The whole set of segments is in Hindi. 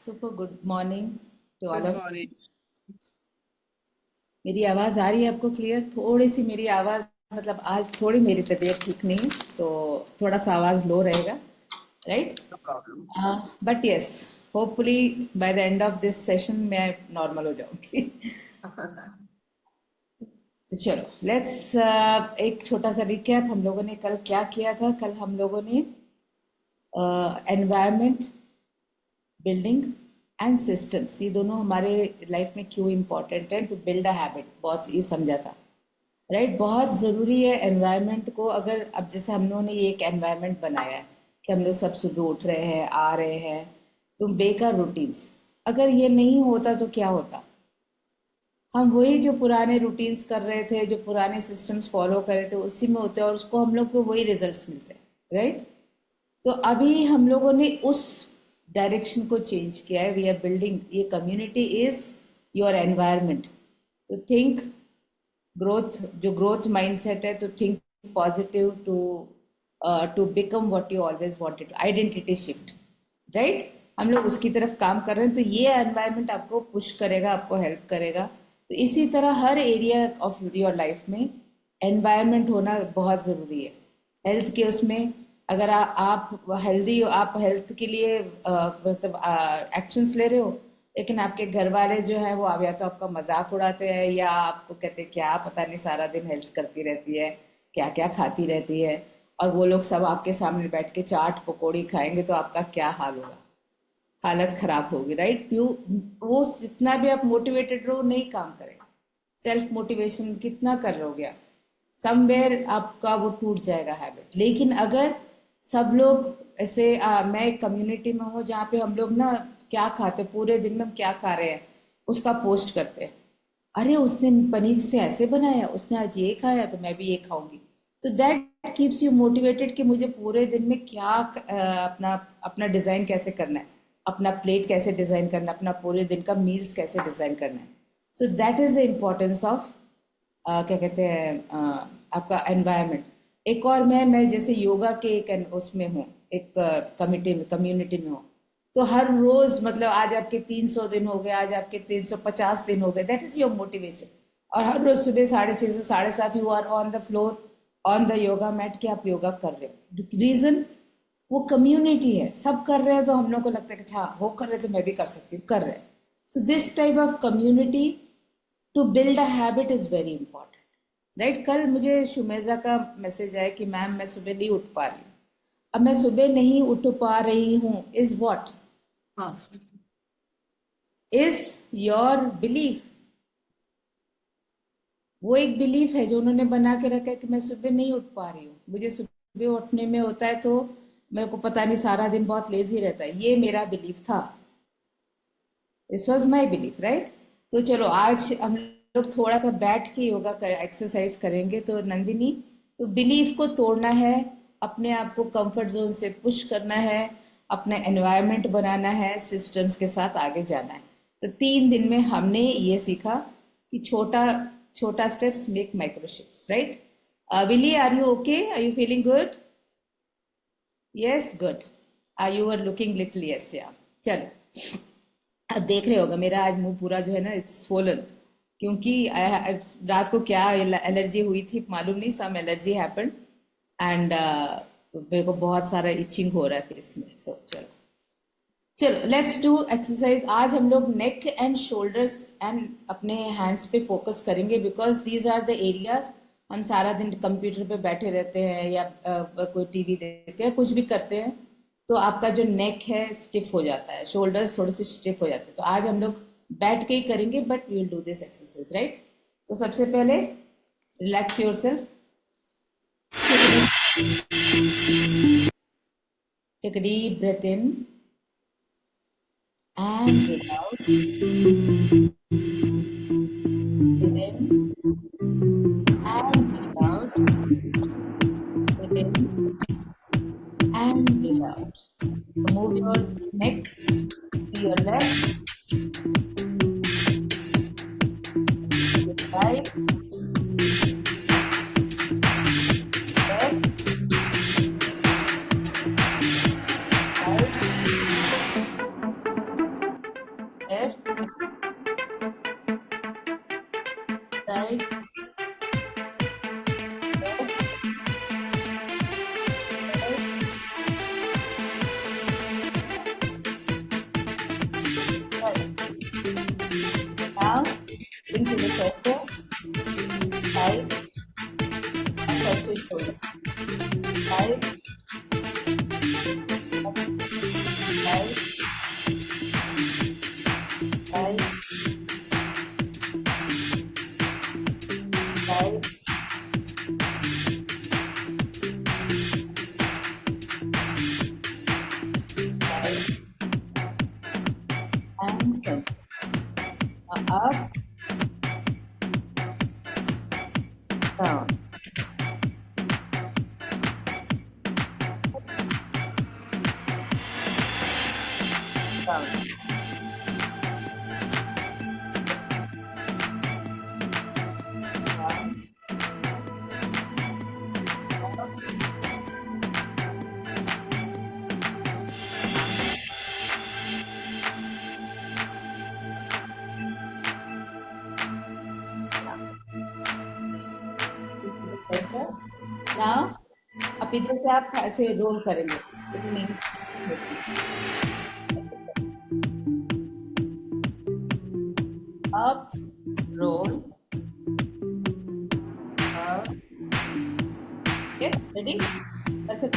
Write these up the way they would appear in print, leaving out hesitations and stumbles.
Super good morning to all good of. Morning. मेरी आवाज़ आ रही है आपको क्लियर? थोड़ी सी मेरी आवाज़, मतलब आज थोड़ी मेरी तबीयत ठीक नहीं है तो थोड़ा सा आवाज़ लो रहेगा, right? No problem. But yes, hopefully by the end of this session मैं नॉर्मल हो जाऊंगी। तो चलो लेट्स एक छोटा सा रिकैप। हम लोगों ने कल क्या किया था? कल हम लोगों ने एनवायरनमेंट, बिल्डिंग एंड सिस्टम्स, ये दोनों हमारे लाइफ में क्यों इम्पोर्टेंट है टू बिल्ड अ हैबिट, बहुत ये समझा था, राइट? बहुत ज़रूरी है एनवायरनमेंट को। अगर अब जैसे हम लोगों ने ये एक एनवायरनमेंट बनाया है कि हम लोग सब सुबह उठ रहे हैं, आ रहे हैं टू बेकार रूटीन्स, अगर ये नहीं होता तो क्या होता? हम वही जो पुराने रूटीन्स कर रहे थे, जो पुराने सिस्टम्स फॉलो कर रहे थे, उसी में होते और उसको हम लोग को वही रिजल्ट्स मिलते हैं, राइट? तो अभी हम लोगों ने उस डायरेक्शन को चेंज किया है। वी आर बिल्डिंग, ये कम्युनिटी इज योर एनवायरनमेंट। तो थिंक ग्रोथ, जो ग्रोथ माइंडसेट है, तो think positive to become what you always wanted, identity shift, right? हम लोग उसकी तरफ काम कर रहे हैं, तो ये एनवायरनमेंट आपको पुश करेगा, आपको हेल्प करेगा। तो इसी तरह हर एरिया ऑफ योर लाइफ में एनवायरनमेंट होना बहुत ज़रूरी है। हेल्थ के उसमें, अगर आप हेल्दी हो, आप हेल्थ के लिए मतलब एक्शंस ले रहे हो, लेकिन आपके घर वाले जो है वो अब या तो आपका मजाक उड़ाते हैं या आपको कहते हैं क्या पता नहीं सारा दिन हेल्थ करती रहती है, क्या क्या खाती रहती है, और वो लोग सब आपके सामने बैठ के चाट पकौड़ी खाएंगे तो आपका क्या हाल होगा? हालत खराब होगी, राइट? यू, वो जितना भी आप मोटिवेटेड रहो नहीं काम करेगा। सेल्फ मोटिवेशन कितना कर रहोगे आप, समवेयर आपका वो टूट जाएगा हैबिट। लेकिन अगर सब लोग ऐसे मैं एक कम्युनिटी में हूँ जहाँ पे हम लोग ना क्या खाते, पूरे दिन में हम क्या खा रहे हैं उसका पोस्ट करते हैं। अरे उसने पनीर से ऐसे बनाया, उसने आज ये खाया तो मैं भी ये खाऊंगी। तो दैट कीप्स यू मोटिवेटेड कि मुझे पूरे दिन में क्या अपना अपना डिज़ाइन कैसे करना है, अपना प्लेट कैसे डिज़ाइन करना है, अपना पूरे दिन का मील्स कैसे डिज़ाइन करना है। So that is the importance of क्या कहते हैं आपका एनवायरनमेंट। एक और मैं जैसे योगा के एक उसमें हूँ, एक कमिटी में, कम्युनिटी में हूँ। तो हर रोज, मतलब आज आपके 300 दिन हो गए, आज आपके 350 दिन हो गए, दैट इज योर मोटिवेशन। और हर रोज सुबह 6:30 से 7:30 you are on the floor, on the yoga mat, कि आप योगा कर रहे हो। रीजन, वो कम्युनिटी है, सब कर रहे हैं तो हम लोग को लगता है कि हाँ वो कर रहे तो मैं भी कर सकती हूँ, कर रहे हैं। So this type of community to build a habit is very important, right? कल मुझे शुमेजा का मैसेज आया कि मैम मैं सुबह नहीं उठ पा रही हूँ। अब मैं सुबह नहीं उठ पा रही हूँ is what? Fast. Is your belief. वो एक बिलीफ है जो उन्होंने बना के रखा है कि मैं सुबह नहीं उठ पा रही हूँ, मुझे सुबह उठने में होता है तो मेरे को पता नहीं सारा दिन बहुत लेजी रहता है। ये मेरा बिलीफ था, this was my belief, right? तो चलो आज हम लोग थोड़ा सा बैठ के योगा कर, एक्सरसाइज करेंगे। तो नंदिनी, तो बिलीफ को तोड़ना है, अपने आप को कंफर्ट जोन से पुश करना है, अपना एनवायरनमेंट बनाना है, सिस्टम्स के साथ आगे जाना है। तो 3 दिन में हमने ये सीखा कि छोटा छोटा steps make micro shifts, right? Willy, are you okay? Are you feeling good? Yes, good. Are you are looking little, yes yeah. चलो, अब देख रहे होगा मेरा आज मुंह पूरा जो है ना इट्स swollen, क्योंकि रात को क्या एलर्जी हुई थी मालूम नहीं, सम एलर्जी हैपेंड एंड मेरे को बहुत सारा इचिंग हो रहा है फेस में। सो चलो चलो लेट्स डू एक्सरसाइज। आज हम लोग नेक एंड शोल्डर्स एंड अपने हैंड्स पे फोकस करेंगे, because these are the areas. हम सारा दिन कंप्यूटर पे बैठे रहते हैं या कोई टीवी देखते हैं, कुछ भी करते हैं, तो आपका जो नेक है स्टिफ हो जाता है, शोल्डर्स थोड़े से स्टिफ हो जाते हैं। तो आज हम लोग बैठ के ही करेंगे, but we will do this exercise, right? तो सबसे पहले relax yourself, take a deep breath in and breathe out. Breathe in and breathe out. Breathe in and breathe out. So move your neck to your left, to your right, left, right, shoulder. Right, right, right, right, right, and turn. Up, down, down, down, up, down. Center. Now, अब इधर से आप ऐसे रोल करेंगे. It means up, roll, up. Yes, ready? That's it.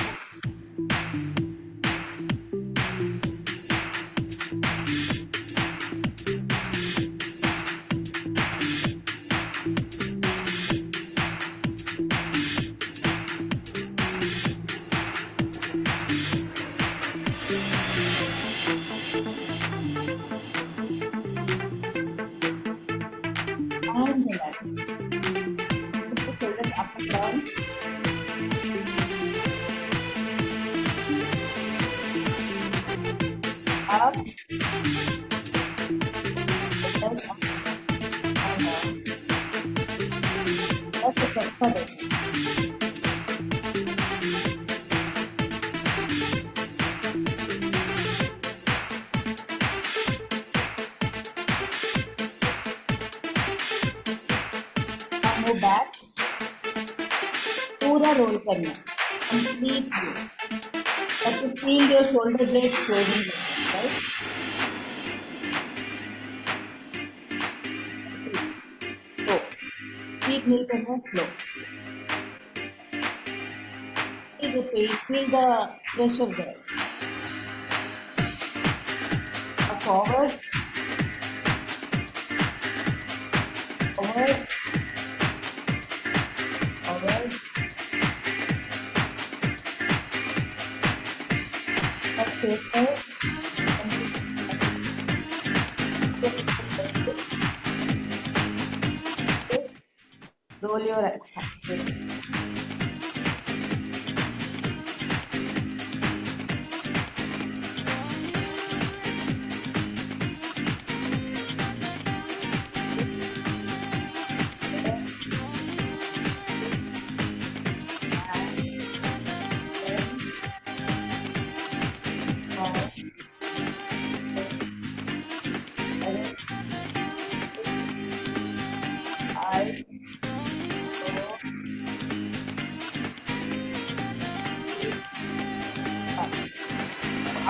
And relax. Put the shoulders up and down. Up, shoulders up and down. That's it. Correct. Now move back. पूरा रोल करना है. Completely. But to feel your shoulder blades closing yourself, right? So, feet kneel करना है slow. Feel the pain, feel the pressure there. Forward, forward, forward. That's safer. Roll your hand.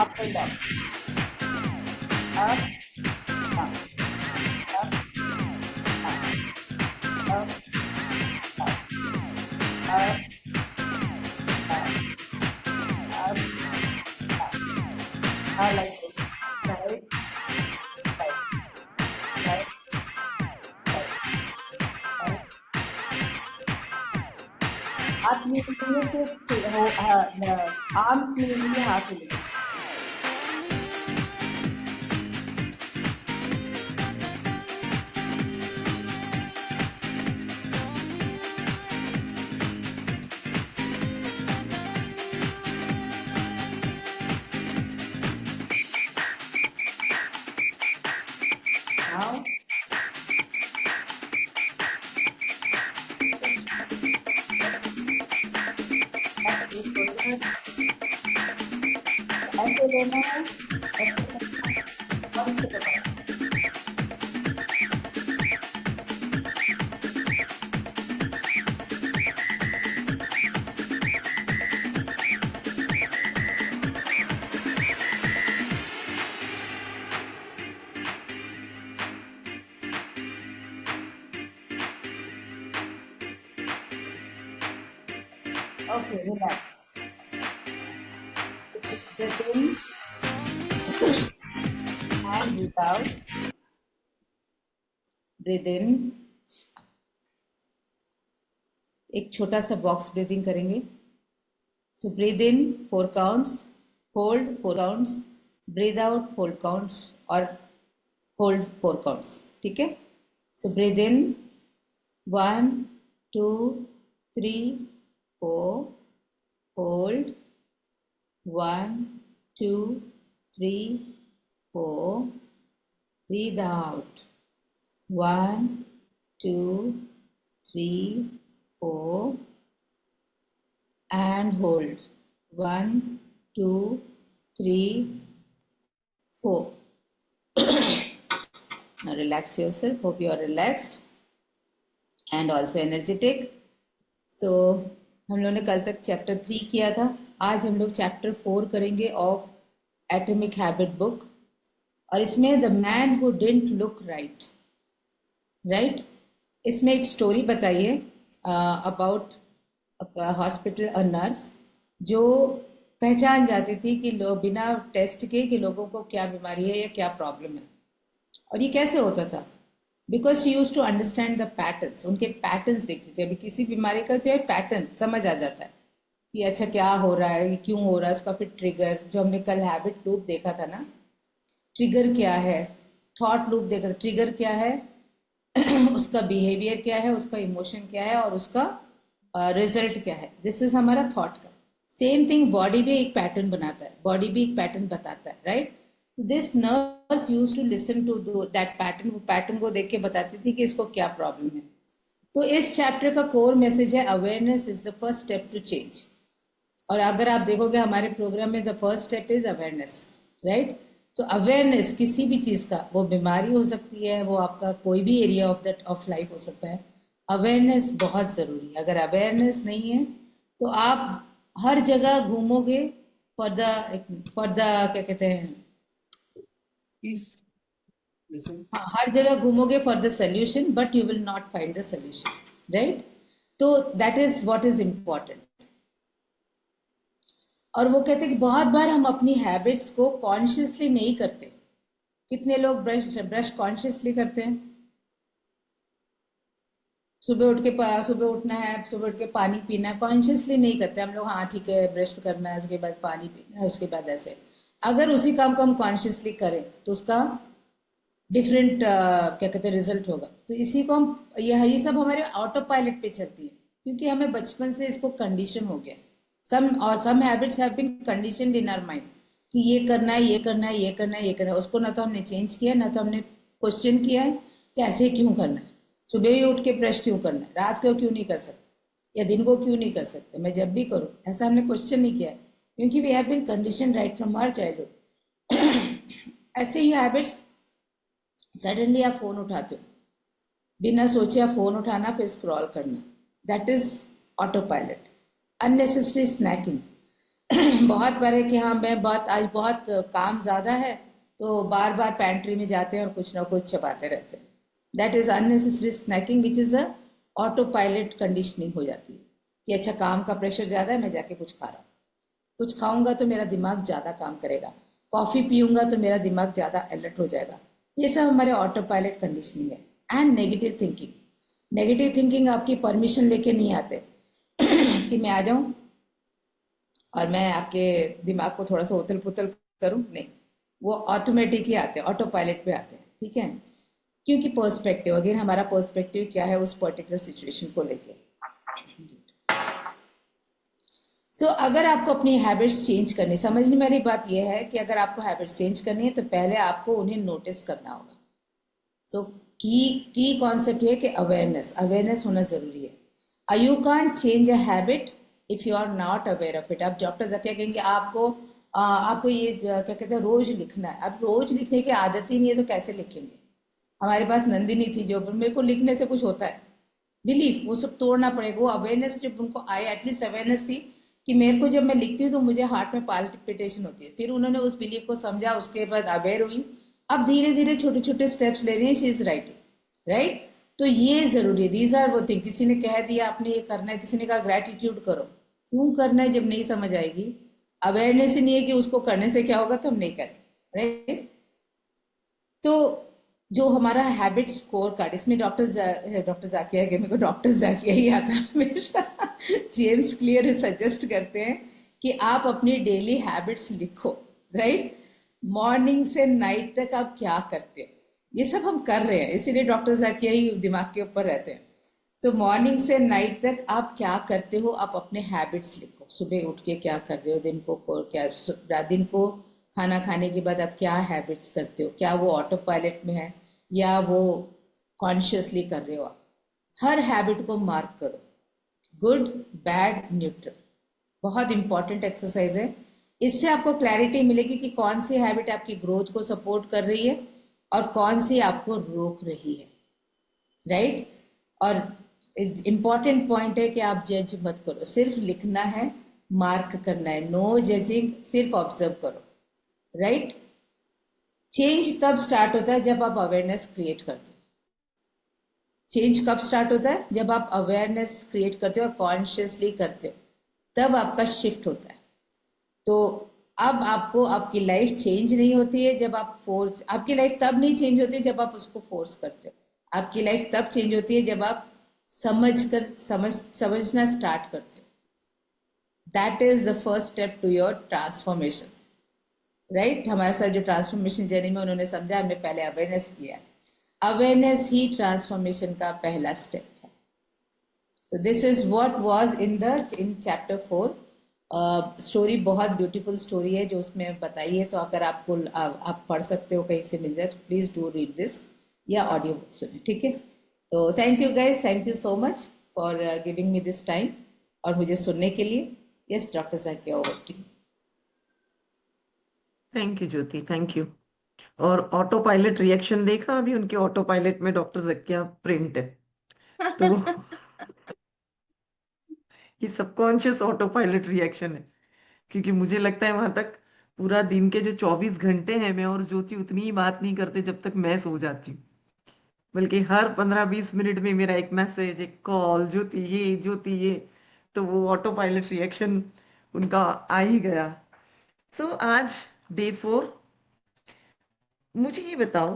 Up and down. Up, down. Up, down. Up, down. Up, down. Up, down. I like it. Right, right, right, right, right. आप ये सिर्फ आर्म्स में ही हाथ में. Now, ऐसे लेना है, ऐसे करना है. Okay, relax. Breathe in and breathe out. Breathe in. एक छोटा सा बॉक्स ब्रीदिंग करेंगे. So breathe in 4 counts, hold 4 counts, breathe out 4 counts और hold 4 counts. ठीक है. So breathe in 1, 2, 3, 4. Hold 1, 2, 3, 4. Breathe out 1, 2, 3, 4. And hold 1, 2, 3, 4. Now relax yourself. Hope you are relaxed and also energetic. So हम लोगों ने कल तक चैप्टर 3 किया था. आज हम लोग चैप्टर 4 करेंगे ऑफ एटॉमिक हैबिट बुक. और इसमें the man who didn't look right. Right, इसमें एक स्टोरी बताइए अबाउट हॉस्पिटल और नर्स जो पहचान जाती थी कि लोग बिना टेस्ट के कि लोगों को क्या बीमारी है या क्या प्रॉब्लम है. और ये कैसे होता था? Because she use to understand the patterns. उनके पैटर्न्स देखते थे. अभी किसी बीमारी का जो है पैटर्न समझ आ जाता है कि अच्छा क्या हो रहा है, ये क्यों हो रहा है, उसका फिर ट्रिगर. जो हमने कल हैबिट लूप देखा था ना, ट्रिगर क्या है, थॉट लूप देखा था. ट्रिगर क्या है, उसका बिहेवियर क्या है, उसका इमोशन क्या है और उसका रिजल्ट क्या है. दिस इज हमारा थॉट का. सेम थिंग बॉडी भी एक पैटर्न बनाता है, बॉडी भी एक पैटर्न बताता है. राइट. तो this nurse use to listen to that pattern. वो पैटर्न को देख के बताती थी कि इसको क्या प्रॉब्लम है. तो इस चैप्टर का कोर मैसेज है awareness is the first step to change. और अगर आप देखोगे हमारे प्रोग्राम में the first step is awareness. Right. तो अवेयरनेस किसी भी चीज का, वो बीमारी हो सकती है, वो आपका कोई भी एरिया ऑफ लाइफ हो सकता है. अवेयरनेस बहुत जरूरी है. अगर अवेयरनेस नहीं है तो आप हर जगह घूमोगे फॉर द क्या कहते हैं, हाँ, हर जगह घूमोगे for the solution but you will not find the solution. Right. तो that is what is important. और वो कहते हैं कि बहुत बार हम अपनी हैबिट्स को कॉन्शियसली नहीं करते. कितने लोग ब्रश कॉन्शियसली करते हैं? सुबह उठना है, सुबह उठ के पानी पीना है, कॉन्शियसली नहीं करते हम लोग. हाँ ठीक है, ब्रश करना है, उसके बाद पानी पीना है, उसके बाद ऐसे. अगर उसी काम को हम कॉन्शियसली करें तो उसका डिफरेंट क्या कहते हैं रिजल्ट होगा. तो इसी को हम ये सब हमारे ऑटो पायलट पे चलती है क्योंकि हमें बचपन से इसको कंडीशन हो गया. Some habits have been conditioned in our mind कि ये करना है, ये करना है, ये करना है, ये करना है. उसको ना तो हमने चेंज किया, ना तो हमने क्वेश्चन किया है कि ऐसे क्यों करना है, सुबह ही उठ के ब्रश क्यों करना है, रात को क्यों नहीं कर सकते, या दिन को क्यों नहीं कर सकते, मैं जब भी करूँ. ऐसा हमने क्वेश्चन नहीं किया क्योंकि we have been condition right from our childhood. ऐसे ही हैबिट्स, सडनली आप फोन उठाते हो, बिना सोचे आप फोन उठाना फिर स्क्रॉल करना, that is autopilot. Unnecessary snacking. बहुत बार है कि हाँ मैं आज बहुत काम ज़्यादा है तो बार बार पैंट्री में जाते हैं और कुछ ना कुछ चबाते रहते हैं. That is unnecessary snacking which is a autopilot conditioning हो जाती है कि अच्छा काम का प्रेशर ज़्यादा है, मैं जाके कुछ खा रहा हूँ, कुछ खाऊंगा तो मेरा दिमाग ज़्यादा काम करेगा, कॉफ़ी पीऊंगा तो मेरा दिमाग ज़्यादा अलर्ट हो जाएगा. ये सब हमारे ऑटो पायलट कंडीशनिंग है. And negative thinking. Negative thinking आपकी परमिशन लेके नहीं आते कि मैं आ जाऊं और मैं आपके दिमाग को थोड़ा सा उथल पुथल करूं. नहीं, वो ऑटोमेटिक ही आते हैं, ऑटो पायलट पे आते हैं. ठीक है. क्योंकि पर्सपेक्टिव, अगेन हमारा पर्सपेक्टिव क्या है उस पर्टिकुलर सिचुएशन को लेके. सो अगर आपको अपनी हैबिट्स चेंज करनी, समझने वाली बात यह है कि अगर आपको हैबिट्स चेंज करनी है तो पहले आपको उन्हें नोटिस करना होगा. सो की कॉन्सेप्ट है कि अवेयरनेस होना जरूरी है. You can't change a habit if you are not aware of it. अब डॉक्टर क्या कहेंगे आपको ये क्या कहते हैं रोज लिखना है. अब रोज लिखने की आदत ही नहीं है तो कैसे लिखेंगे? हमारे पास नंदिनी थी जो मेरे को लिखने से कुछ होता है, बिलीफ वो सब तोड़ना पड़ेगा. वो अवेयरनेस जब उनको आई, एटलीस्ट अवेयरनेस थी कि मेरे को जब मैं लिखती हूँ तो मुझे हार्ट में पाल्पिटेशन होती है. फिर उन्होंने उस बिलीफ को समझा, उसके बाद अवेयर हुई. अब धीरे धीरे छोटे छोटे स्टेप्स ले रही है. She is writing. राइट. तो ये जरूरी है. दीज आर वो थिंग. किसी ने कह दिया आपने ये करना है, किसी ने कहा ग्रेटिट्यूड करो, क्यों करना है जब नहीं समझ आएगी, अवेयरनेस ही नहीं है कि उसको करने से क्या होगा, तो हम नहीं करें, राइट। तो जो हमारा हैबिट स्कोर कार्ड, इसमें डॉक्टर जाकिया के, मेरे को डॉक्टर जाकिया ही आता है हमेशा। जेम्स क्लियर सजेस्ट करते हैं कि आप अपनी डेली हैबिट्स लिखो, राइट। मॉर्निंग से नाइट तक आप क्या करते हो, ये सब हम कर रहे हैं, इसीलिए डॉक्टर जाकिया ही दिमाग के ऊपर रहते हैं। तो मॉर्निंग से नाइट तक आप क्या करते हो, आप अपने हैबिट्स लिखो। सुबह उठ के क्या कर रहे हो, दिन को क्या, रात दिन को खाना खाने के बाद आप क्या हैबिट्स करते हो, क्या वो ऑटो पायलट में है या वो कॉन्शियसली कर रहे हो आप। हर हैबिट को मार्क करो, गुड, बैड, न्यूट्रल। बहुत इंपॉर्टेंट एक्सरसाइज है। इससे आपको क्लैरिटी मिलेगी कि कौन सी हैबिट आपकी ग्रोथ को सपोर्ट कर रही है और कौन सी आपको रोक रही है, राइट। और इम्पॉर्टेंट पॉइंट है कि आप जज मत करो, सिर्फ लिखना है, मार्क करना है, नो जजिंग, सिर्फ ऑब्जर्व करो, राइट। चेंज तब स्टार्ट होता है जब आप अवेयरनेस क्रिएट करते हो। चेंज कब स्टार्ट होता है, जब आप अवेयरनेस क्रिएट करते हो और कॉन्शियसली करते हो, तब आपका शिफ्ट होता है। तो अब आपको, आपकी लाइफ चेंज नहीं होती है जब आप फोर्स, आपकी लाइफ तब नहीं चेंज होती जब आप उसको फोर्स करते हो। आपकी लाइफ तब चेंज होती है जब आप समझना स्टार्ट करते हो। That is the first step to your transformation, right. हमारे साथ जो ट्रांसफॉर्मेशन जर्नी में उन्होंने समझा, हमने पहले अवेयरनेस किया। अवेयरनेस ही ट्रांसफॉर्मेशन का पहला स्टेप है। So this is what was in chapter 4। Story बहुत ब्यूटीफुल स्टोरी है जो उसमें बताई है, तो अगर आपको आप पढ़ सकते हो, कहीं से मिल जाए, तो प्लीज डू रीड दिस या ऑडियो बुक सुने, ठीक है। तो thank you guys, thank you so much for giving me this time और मुझे सुनने के लिए। Yes doctor Zakia, over to you. Thank you Jyoti, thank you. और ऑटो पायलट रिएक्शन देखा अभी, उनके ऑटो पायलट में डॉक्टर जक्किया प्रिंट है। तो ये सबकॉन्शियस ऑटो पायलट रिएक्शन है, क्योंकि मुझे लगता है वहां तक पूरा दिन के जो 24 घंटे हैं, मैं और ज्योति उतनी ही बात नहीं करते जब तक मैं सो जाती हूँ। बल्कि हर 15-20 मिनट में मेरा एक मैसेज, एक कॉल, ज्योति ये। तो वो ऑटो पायलट रिएक्शन उनका आ ही गया। सो आज डे 4, मुझे ये बताओ,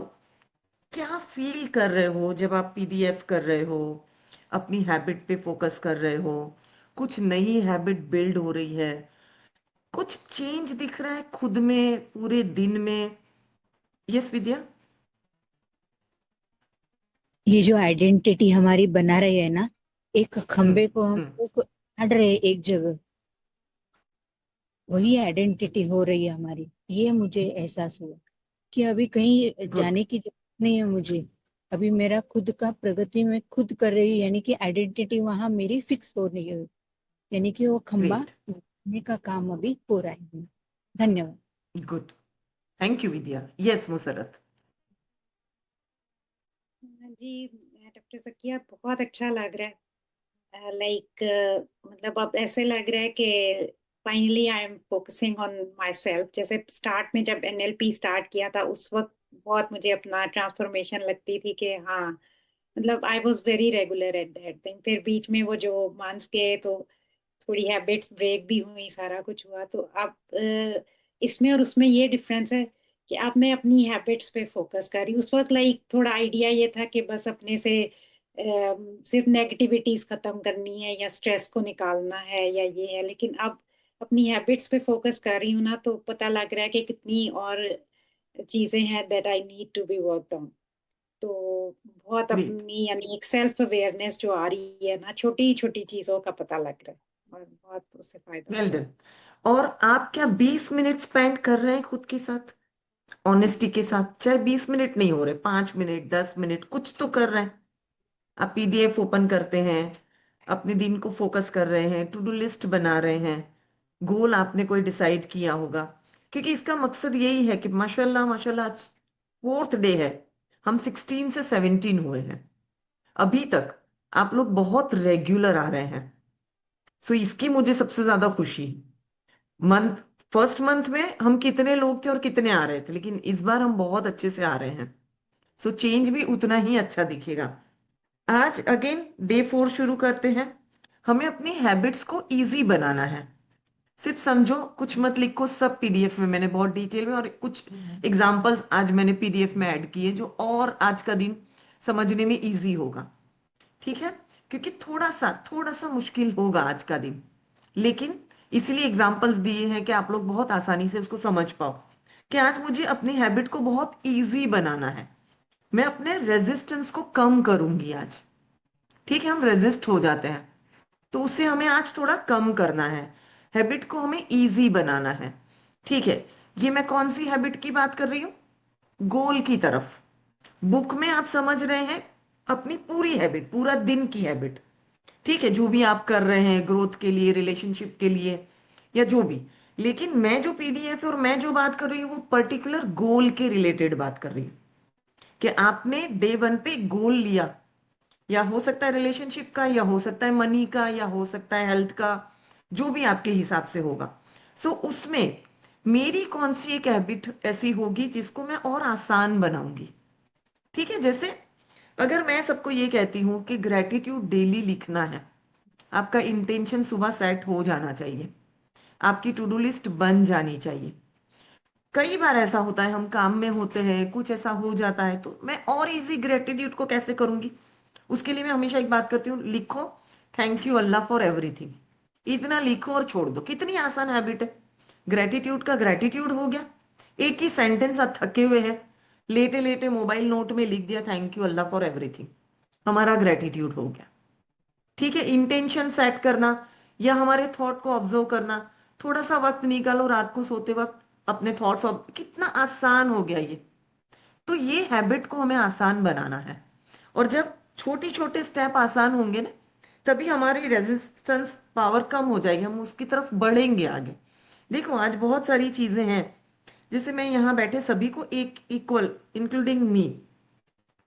क्या फील कर रहे हो जब आप पीडीएफ कर रहे हो, अपनी हैबिट पे फोकस कर रहे हो, कुछ नई हैबिट बिल्ड हो रही है, कुछ चेंज दिख रहा है खुद में, पूरे दिन में? यस विद्या। ये जो आइडेंटिटी हमारी बना रही है ना, एक हम्म। खंबे को हम हम्म। लोग अड़ रहे हैं एक जगह, वही आइडेंटिटी हो रही है हमारी। ये मुझे एहसास हुआ कि अभी कहीं गुड। जाने की जरूरत नहीं है मुझे। अभी मेरा खुद का प्रगति में खुद कर रही हूँ, यानी कि आइडेंटिटी वहां मेरी फिक्स हो रही है, यानी कि वो खंबा ग्रेट। बनने का काम अभी हो रहा है। धन्यवाद। Good. Thank you Vidya. Yes Musarrat. हाँ जी, डॉक्टर सकिया बहुत अच्छा लग रहा है। लाइक मतलब अब ऐसे लग रहा है कि finally I am focusing on my self. जैसे स्टार्ट में जब एनएलपी स्टार्ट किया था उस वक्त बहुत मुझे अपना ट्रांसफॉर्मेशन लगती थी कि हाँ, मतलब I was very regular at that thing. फिर बीच में वो जो मंथ्स गए तो थोड़ी हैबिट्स ब्रेक भी हुई, सारा कुछ हुआ। तो अब इसमें और उसमें ये डिफरेंस है कि अब मैं अपनी हैबिट्स पे फोकस कर रही हूँ। उस वक्त लाइक थोड़ा आइडिया ये था कि बस अपने से सिर्फ नेगेटिविटीज खत्म करनी है या स्ट्रेस को निकालना है या ये है, लेकिन अब अपनी हैबिट्स पे फोकस कर रही हूँ ना, तो पता लग रहा है कि कितनी और चीजें हैं that I need to be worked on. तो बहुत ग्रेट। अपनी यानी एक सेल्फ अवेयरनेस जो आ रही है ना, छोटी छोटी चीजों का पता लग रहा है और बहुत उससे फायदा हो वेल रहा डन। और आप क्या 20 मिनट स्पेंड कर रहे हैं खुद के साथ, ऑनेस्टी के साथ? चाहे 20 मिनट नहीं हो रहे, 5 मिनट, 10 मिनट, कुछ तो कर रहे हैं। आप पीडीएफ ओपन करते हैं, अपने दिन को फोकस कर रहे हैं, टू डू लिस्ट बना रहे हैं, गोल आपने कोई डिसाइड किया होगा। क्योंकि इसका मकसद यही है कि माशाल्लाह माशाल्लाह, आज 4th डे है, हम 16 से 17 हुए हैं, अभी तक आप लोग बहुत रेगुलर आ रहे हैं। सो इसकी मुझे सबसे ज्यादा खुशी है। मंथ फर्स्ट मंथ में हम कितने लोग थे और कितने आ रहे थे, लेकिन इस बार हम बहुत अच्छे से आ रहे हैं। सो चेंज भी उतना ही अच्छा दिखेगा। आज अगेन डे 4 शुरू करते हैं। हमें अपनी हैबिट्स को इजी बनाना है। सिर्फ समझो, कुछ मत लिखो, सब पीडीएफ में मैंने बहुत डिटेल में और कुछ एग्जांपल्स आज मैंने पीडीएफ में ऐड किए जो और आज का दिन समझने में इजी होगा। ठीक है, क्योंकि थोड़ा सा मुश्किल होगा आज का दिन, लेकिन इसलिए एग्जांपल्स दिए हैं कि आप लोग बहुत आसानी से उसको समझ पाओ कि आज मुझे अपनी हैबिट को बहुत इजी बनाना है। मैं अपने रेजिस्टेंस को कम करूंगी आज। ठीक है, हम रेजिस्ट हो जाते हैं, तो उसे हमें आज थोड़ा कम करना है। हैबिट को हमें इजी बनाना है। ठीक है, ये मैं कौन सी हैबिट की बात कर रही हूँ? गोल की तरफ। बुक में आप समझ रहे हैं अपनी पूरी हैबिट, पूरा दिन की हैबिट। ठीक है, जो भी आप कर रहे हैं ग्रोथ के लिए, रिलेशनशिप के लिए, या जो भी। लेकिन मैं जो पीडीएफ है और मैं जो बात कर रही हूँ वो पर्टिकुलर गोल के रिलेटेड बात कर रही हूँ कि आपने डे 1 पे गोल लिया, या हो सकता है रिलेशनशिप का, या हो सकता है मनी का, या हो सकता है हेल्थ का, जो भी आपके हिसाब से होगा। सो उसमें मेरी कौन सी एक हैबिट ऐसी होगी जिसको मैं और आसान बनाऊंगी। ठीक है, जैसे अगर मैं सबको ये कहती हूं कि ग्रेटिट्यूड डेली लिखना है, आपका इंटेंशन सुबह सेट हो जाना चाहिए, आपकी टू डू लिस्ट बन जानी चाहिए। कई बार ऐसा होता है, हम काम में होते हैं, कुछ ऐसा हो जाता है, तो मैं और इजी ग्रेटिट्यूड को कैसे करूंगी? उसके लिए मैं हमेशा एक बात करती हूँ, लिखो thank you Allah for everything. इतना लिखो और छोड़ दो। कितनी आसान हैबिट है। ग्रेटिट्यूड का ग्रेटिट्यूड हो गया, एक ही सेंटेंस, आप थके हुए हैं, लेटे लेटे मोबाइल नोट में लिख दिया thank you Allah for everything, हमारा ग्रेटिट्यूड हो गया। ठीक है, इंटेंशन सेट करना या हमारे थॉट को ऑब्जर्व करना, थोड़ा सा वक्त निकालो रात को सोते वक्त अपने थॉट्स, कितना आसान हो गया ये। तो ये हैबिट को हमें आसान बनाना है, और जब छोटे छोटे स्टेप आसान होंगे ना, तभी हमारी रेजिस्टेंस पावर कम हो जाएगी, हम उसकी तरफ बढ़ेंगे आगे। देखो आज बहुत सारी चीजें हैं, जैसे मैं यहाँ बैठे सभी को एक इक्वल, इंक्लूडिंग मी,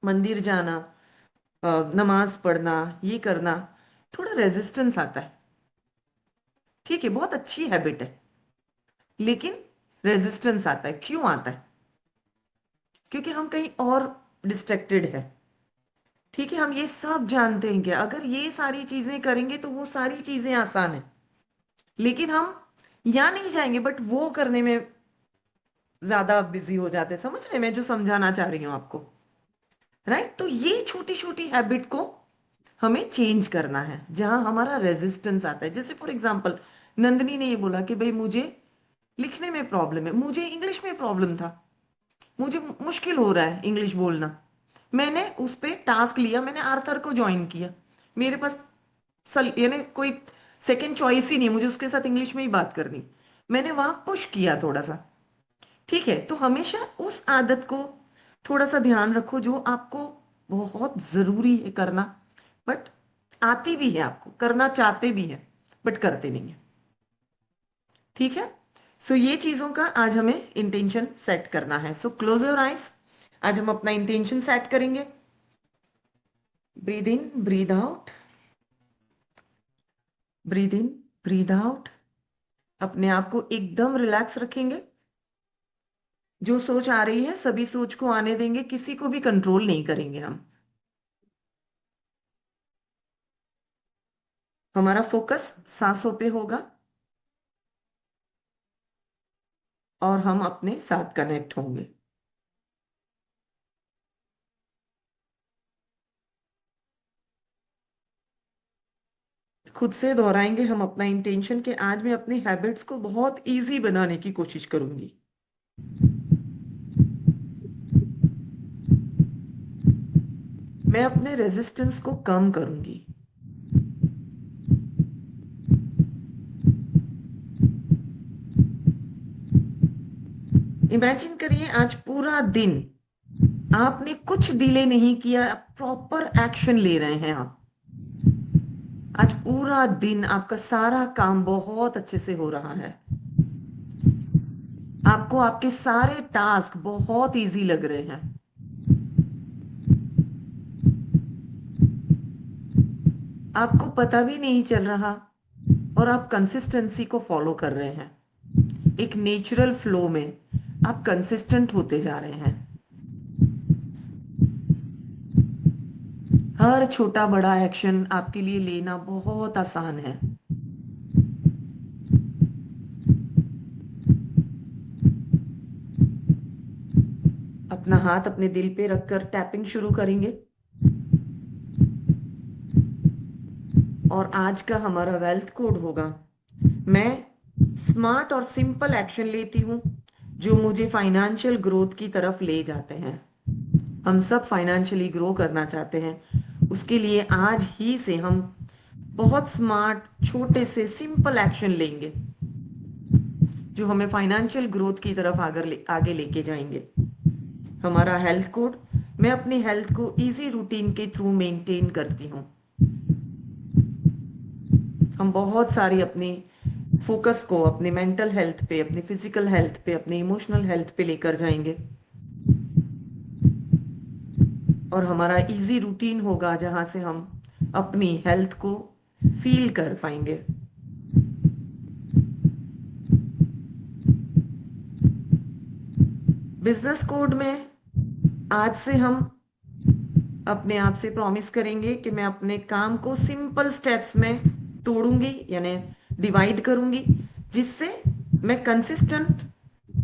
मंदिर जाना, नमाज पढ़ना, ये करना, थोड़ा रेजिस्टेंस आता है। ठीक है, बहुत अच्छी हैबिट है, लेकिन रेजिस्टेंस आता है। क्यों आता है? क्योंकि हम कहीं और डिस्ट्रैक्टेड है। ठीक है, हम ये सब जानते हैं कि अगर ये सारी चीजें करेंगे तो वो सारी चीजें आसान है, लेकिन हम यहाँ नहीं जाएंगे, बट वो करने में ज्यादा बिजी हो जाते हैं। समझ रहे हैं मैं जो समझाना चाह रही हूँ आपको? राइट, तो ये छोटी छोटी हैबिट को हमें चेंज करना है जहां हमारा रेजिस्टेंस आता है। जैसे फॉर एग्जाम्पल नंदनी ने ये बोला कि भाई मुझे लिखने में प्रॉब्लम है, मुझे इंग्लिश में प्रॉब्लम था, मुझे मुश्किल हो रहा है इंग्लिश बोलना। मैंने उस पे टास्क लिया, मैंने आर्थर को ज्वाइन किया। मेरे पास यानी कोई सेकंड चॉइस ही नहीं, मुझे उसके साथ इंग्लिश में ही बात करनी। मैंने वहां पुश किया थोड़ा सा। ठीक है, तो हमेशा उस आदत को थोड़ा सा ध्यान रखो जो आपको बहुत जरूरी है करना, बट आती भी है, आपको करना चाहते भी है बट करते नहीं है। ठीक है, सो ये चीजों का आज हमें इंटेंशन सेट करना है। सो क्लोज योर आइज, आज हम अपना इंटेंशन सेट करेंगे। Breathe in, breathe out, breathe in, breathe out. अपने आप को एकदम रिलैक्स रखेंगे। जो सोच आ रही है सभी सोच को आने देंगे, किसी को भी कंट्रोल नहीं करेंगे हम। हमारा फोकस सांसों पे होगा और हम अपने साथ कनेक्ट होंगे। खुद से दोहराएंगे हम अपना इंटेंशन कि आज मैं अपनी हैबिट्स को बहुत इजी बनाने की कोशिश करूंगी। मैं अपने रेजिस्टेंस को कम करूंगी। इमेजिन करिए आज पूरा दिन आपने कुछ डिले नहीं किया, प्रॉपर एक्शन ले रहे हैं आप। आज पूरा दिन आपका सारा काम बहुत अच्छे से हो रहा है, आपको आपके सारे टास्क बहुत इजी लग रहे हैं। आपको पता भी नहीं चल रहा और आप कंसिस्टेंसी को फॉलो कर रहे हैं। एक नेचुरल फ्लो में आप कंसिस्टेंट होते जा रहे हैं। हर छोटा बड़ा एक्शन आपके लिए लेना बहुत आसान है। अपना हाथ अपने दिल पे रखकर टैपिंग शुरू करेंगे। और आज का हमारा वेल्थ कोड होगा, मैं स्मार्ट और सिंपल एक्शन लेती हूँ जो मुझे फाइनेंशियल ग्रोथ की तरफ ले जाते हैं। हम सब फाइनेंशियली ग्रो करना चाहते हैं, उसके लिए आज ही से हम बहुत स्मार्ट छोटे से सिंपल एक्शन लेंगे जो हमें फाइनेंशियल ग्रोथ की तरफ आगे लेके जाएंगे। हमारा हेल्थ कोड, मैं अपनी हेल्थ को इजी रूटीन के थ्रू मेंटेन करती हूँ। हम बहुत सारी अपनी फोकस को अपने मेंटल हेल्थ पे, अपनी फिजिकल हेल्थ पे, अपने इमोशनल हेल्थ पे लेकर जाएंगे। और हमारा इजी रूटीन होगा जहां से हम अपनी हेल्थ को फील कर पाएंगे। बिजनेस कोड में आज से हम अपने आप से प्रॉमिस करेंगे कि मैं अपने काम को सिंपल स्टेप्स में तोड़ूंगी, यानी डिवाइड करूंगी, जिससे मैं कंसिस्टेंट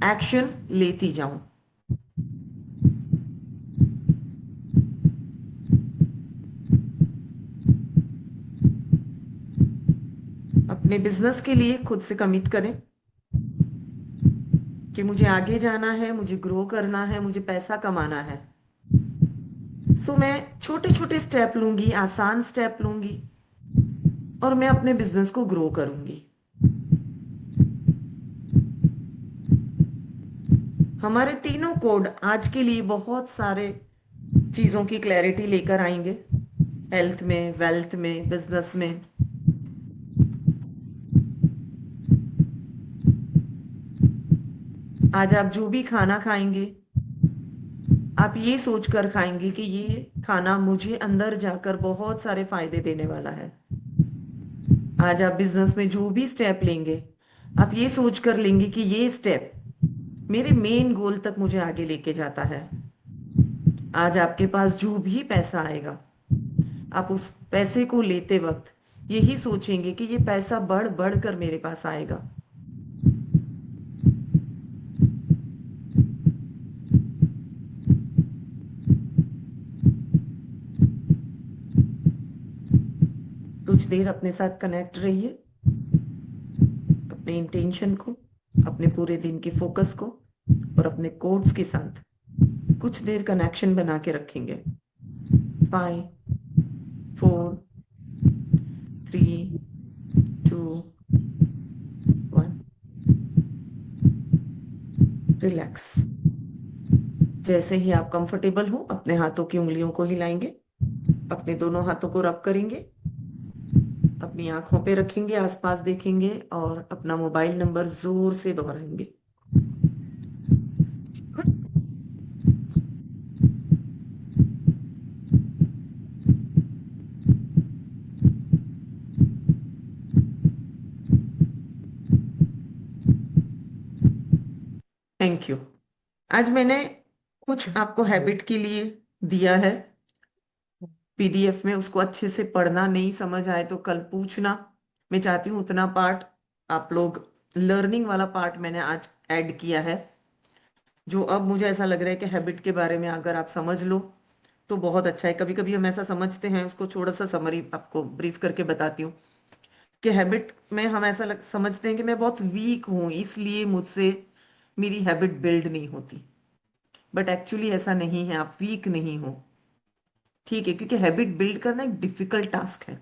एक्शन लेती जाऊं। अपने बिजनेस के लिए खुद से कमिट करें कि मुझे आगे जाना है, मुझे ग्रो करना है, मुझे पैसा कमाना है। सो मैं छोटे छोटे स्टेप लूंगी, आसान स्टेप लूंगी और मैं अपने बिजनेस को ग्रो करूंगी। हमारे तीनों कोड आज के लिए बहुत सारे चीजों की क्लैरिटी लेकर आएंगे, हेल्थ में, वेल्थ में, बिजनेस में। आज आप जो भी खाना खाएंगे, आप ये सोचकर खाएंगे कि ये खाना मुझे अंदर जाकर बहुत सारे फायदे देने वाला है। आज आप बिजनेस में जो भी स्टेप लेंगे, आप ये सोचकर लेंगे कि ये स्टेप मेरे मेन गोल तक मुझे आगे लेके जाता है। आज आपके पास जो भी पैसा आएगा, आप उस पैसे को लेते वक्त यही सोचेंगे कि ये पैसा बढ़ बढ़ कर मेरे पास आएगा। कुछ देर अपने साथ कनेक्ट रहिए, अपने इंटेंशन को, अपने पूरे दिन के फोकस को और अपने कोड्स के साथ कुछ देर कनेक्शन बना के रखेंगे। 5 4 3 2 1। रिलैक्स। जैसे ही आप कंफर्टेबल हो, अपने हाथों की उंगलियों को हिलाएंगे, अपने दोनों हाथों को रब करेंगे, अपनी आंखों पे रखेंगे, आसपास देखेंगे और अपना मोबाइल नंबर जोर से दोहराएंगे। Thank you. आज मैंने कुछ आपको हैबिट के लिए दिया है पीडीएफ में, उसको अच्छे से पढ़ना, नहीं समझ आए तो कल पूछना। मैं चाहती हूँ उतना पार्ट आप लोग, लर्निंग वाला पार्ट मैंने आज ऐड किया है, जो अब मुझे ऐसा लग रहा है कि हैबिट के बारे में अगर आप समझ लो तो बहुत अच्छा है। कभी कभी हम ऐसा समझते हैं, उसको थोड़ा सा समरी आपको ब्रीफ करके बताती हूँ कि हैबिट में हम ऐसा समझते हैं कि मैं बहुत वीक हूँ इसलिए मुझसे मेरी हैबिट बिल्ड नहीं होती। बट एक्चुअली ऐसा नहीं है, आप वीक नहीं हो, ठीक है, क्योंकि हैबिट बिल्ड करना एक डिफिकल्ट टास्क है।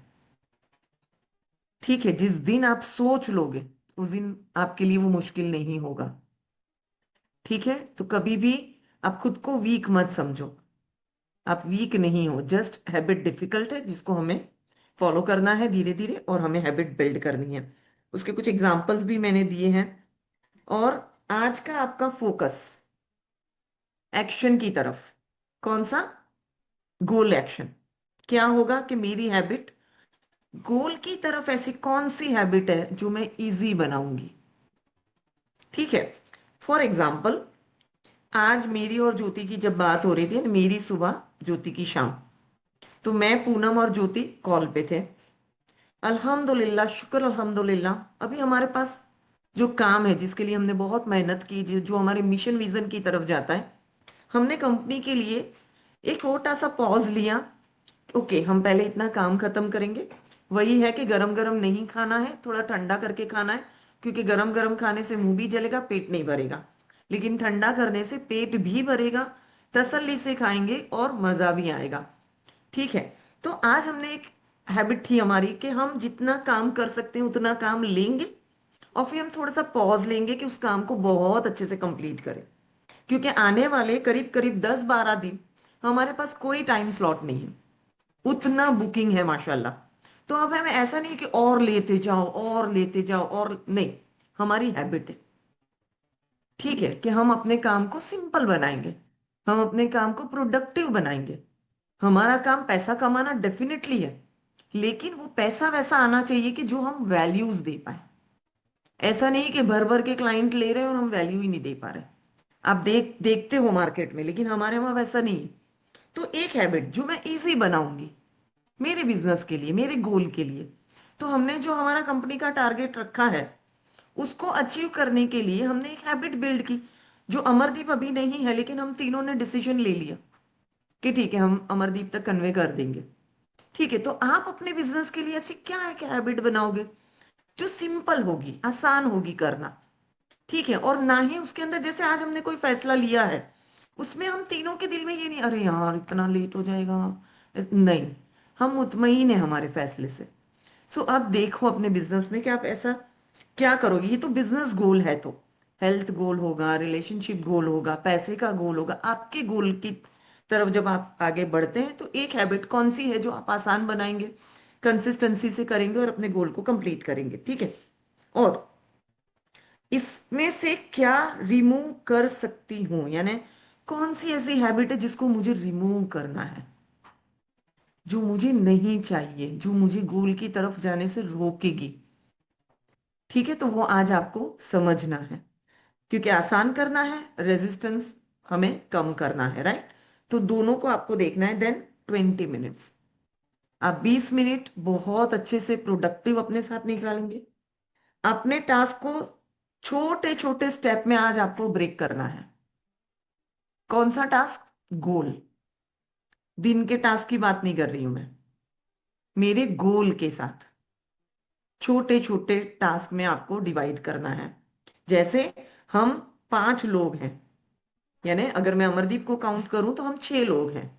ठीक है, जिस दिन आप सोच लोगे उस दिन आपके लिए वो मुश्किल नहीं होगा। ठीक है, तो कभी भी आप खुद को वीक मत समझो, आप वीक नहीं हो, जस्ट हैबिट डिफिकल्ट है जिसको हमें फॉलो करना है धीरे धीरे और हमें हैबिट बिल्ड करनी है। उसके कुछ एग्जाम्पल्स भी मैंने दिए हैं। और आज का आपका फोकस एक्शन की तरफ, कौन सा? गोल एक्शन। क्या होगा कि मेरी हैबिट गोल की तरफ, ऐसी कौन सी हैबिट है जो मैं इजी बनाऊंगी। ठीक है, फॉर एग्जाम्पल आज मेरी और ज्योति की जब बात हो रही थी, मेरी सुबह ज्योति की शाम, तो मैं, पूनम और ज्योति कॉल पे थे। अल्हम्दुलिल्लाह, शुक्र अल्हम्दुलिल्लाह, अभी हमारे पास जो काम है जिसके लिए हमने बहुत मेहनत की, जो हमारे मिशन विजन की तरफ जाता है, हमने कंपनी के लिए एक छोटा सा पॉज लिया। ओके, हम पहले इतना काम खत्म करेंगे। वही है कि गरम गरम नहीं खाना है, थोड़ा ठंडा करके खाना है, क्योंकि गरम गरम खाने से मुंह भी जलेगा, पेट नहीं भरेगा। लेकिन ठंडा करने से पेट भी भरेगा, तसल्ली से खाएंगे और मजा भी आएगा। ठीक है। तो आज हमने एक हैबिट थी हमारी कि हम जितना काम कर सकते हैं उतना काम लेंगे, और फिर हम थोड़ा सा पॉज लेंगे कि उस काम को बहुत अच्छे से कंप्लीट करें। क्योंकि आने वाले करीब करीब 10-12 दिन हमारे पास कोई टाइम स्लॉट नहीं है, उतना बुकिंग है माशाल्लाह। तो अब हमें ऐसा नहीं कि और लेते जाओ और लेते जाओ, और नहीं, हमारी हैबिट है, ठीक है, कि हम अपने काम को सिंपल बनाएंगे, हम अपने काम को प्रोडक्टिव बनाएंगे। हमारा काम पैसा कमाना डेफिनेटली है, लेकिन वो पैसा वैसा आना चाहिए कि जो हम वैल्यूज दे पाए। ऐसा नहीं कि भर भर के क्लाइंट ले रहे हैं और हम वैल्यू ही नहीं दे पा रहे। आप देखते हो मार्केट में, लेकिन हमारे वहां वैसा नहीं है। तो एक हैबिट जो मैं इजी बनाऊंगी मेरे बिजनेस के लिए, मेरे गोल के लिए, तो हमने जो हमारा कंपनी का टारगेट रखा है उसको अचीव करने के लिए हमने एक हैबिट बिल्ड की, जो अमरदीप अभी नहीं है, लेकिन हम तीनों ने डिसीजन ले लिया कि ठीक है, हम अमरदीप तक कन्वे कर देंगे। ठीक है, तो आप अपने बिजनेस के लिए ऐसी क्या है कि हैबिट बनाओगे जो सिंपल होगी, आसान होगी करना। ठीक है, और ना ही उसके अंदर, जैसे आज हमने कोई फैसला लिया है, उसमें हम तीनों के दिल में ये नहीं अरे यार इतना लेट हो जाएगा, नहीं, हम मुतमईन है हमारे फैसले से। सो अब देखो अपने बिजनेस में कि आप ऐसा क्या करोगे। ये तो बिजनेस गोल है, तो हेल्थ गोल होगा, रिलेशनशिप गोल होगा, पैसे का गोल होगा, आपके गोल की तरफ जब आप आगे बढ़ते हैं तो एक हैबिट कौन सी है जो आप आसान बनाएंगे, कंसिस्टेंसी से करेंगे और अपने गोल को कंप्लीट करेंगे। ठीक है, और इसमें से क्या रिमूव कर सकती हूं, यानी कौन सी ऐसी हैबिट है जिसको मुझे रिमूव करना है, जो मुझे नहीं चाहिए, जो मुझे गोल की तरफ जाने से रोकेगी। ठीक है, तो वो आज आपको समझना है, क्योंकि आसान करना है, रेजिस्टेंस हमें कम करना है, राइट। तो दोनों को आपको देखना है। देन 20 मिनट्स, आप 20 मिनट बहुत अच्छे से प्रोडक्टिव अपने साथ निकालेंगे। अपने टास्क को छोटे छोटे स्टेप में आज आपको ब्रेक करना है। कौन सा टास्क? गोल। दिन के टास्क की बात नहीं कर रही हूं मैं, मेरे गोल के साथ छोटे छोटे टास्क में आपको डिवाइड करना है। जैसे हम 5 लोग हैं, यानी अगर मैं अमरदीप को काउंट करूं तो हम 6 लोग हैं।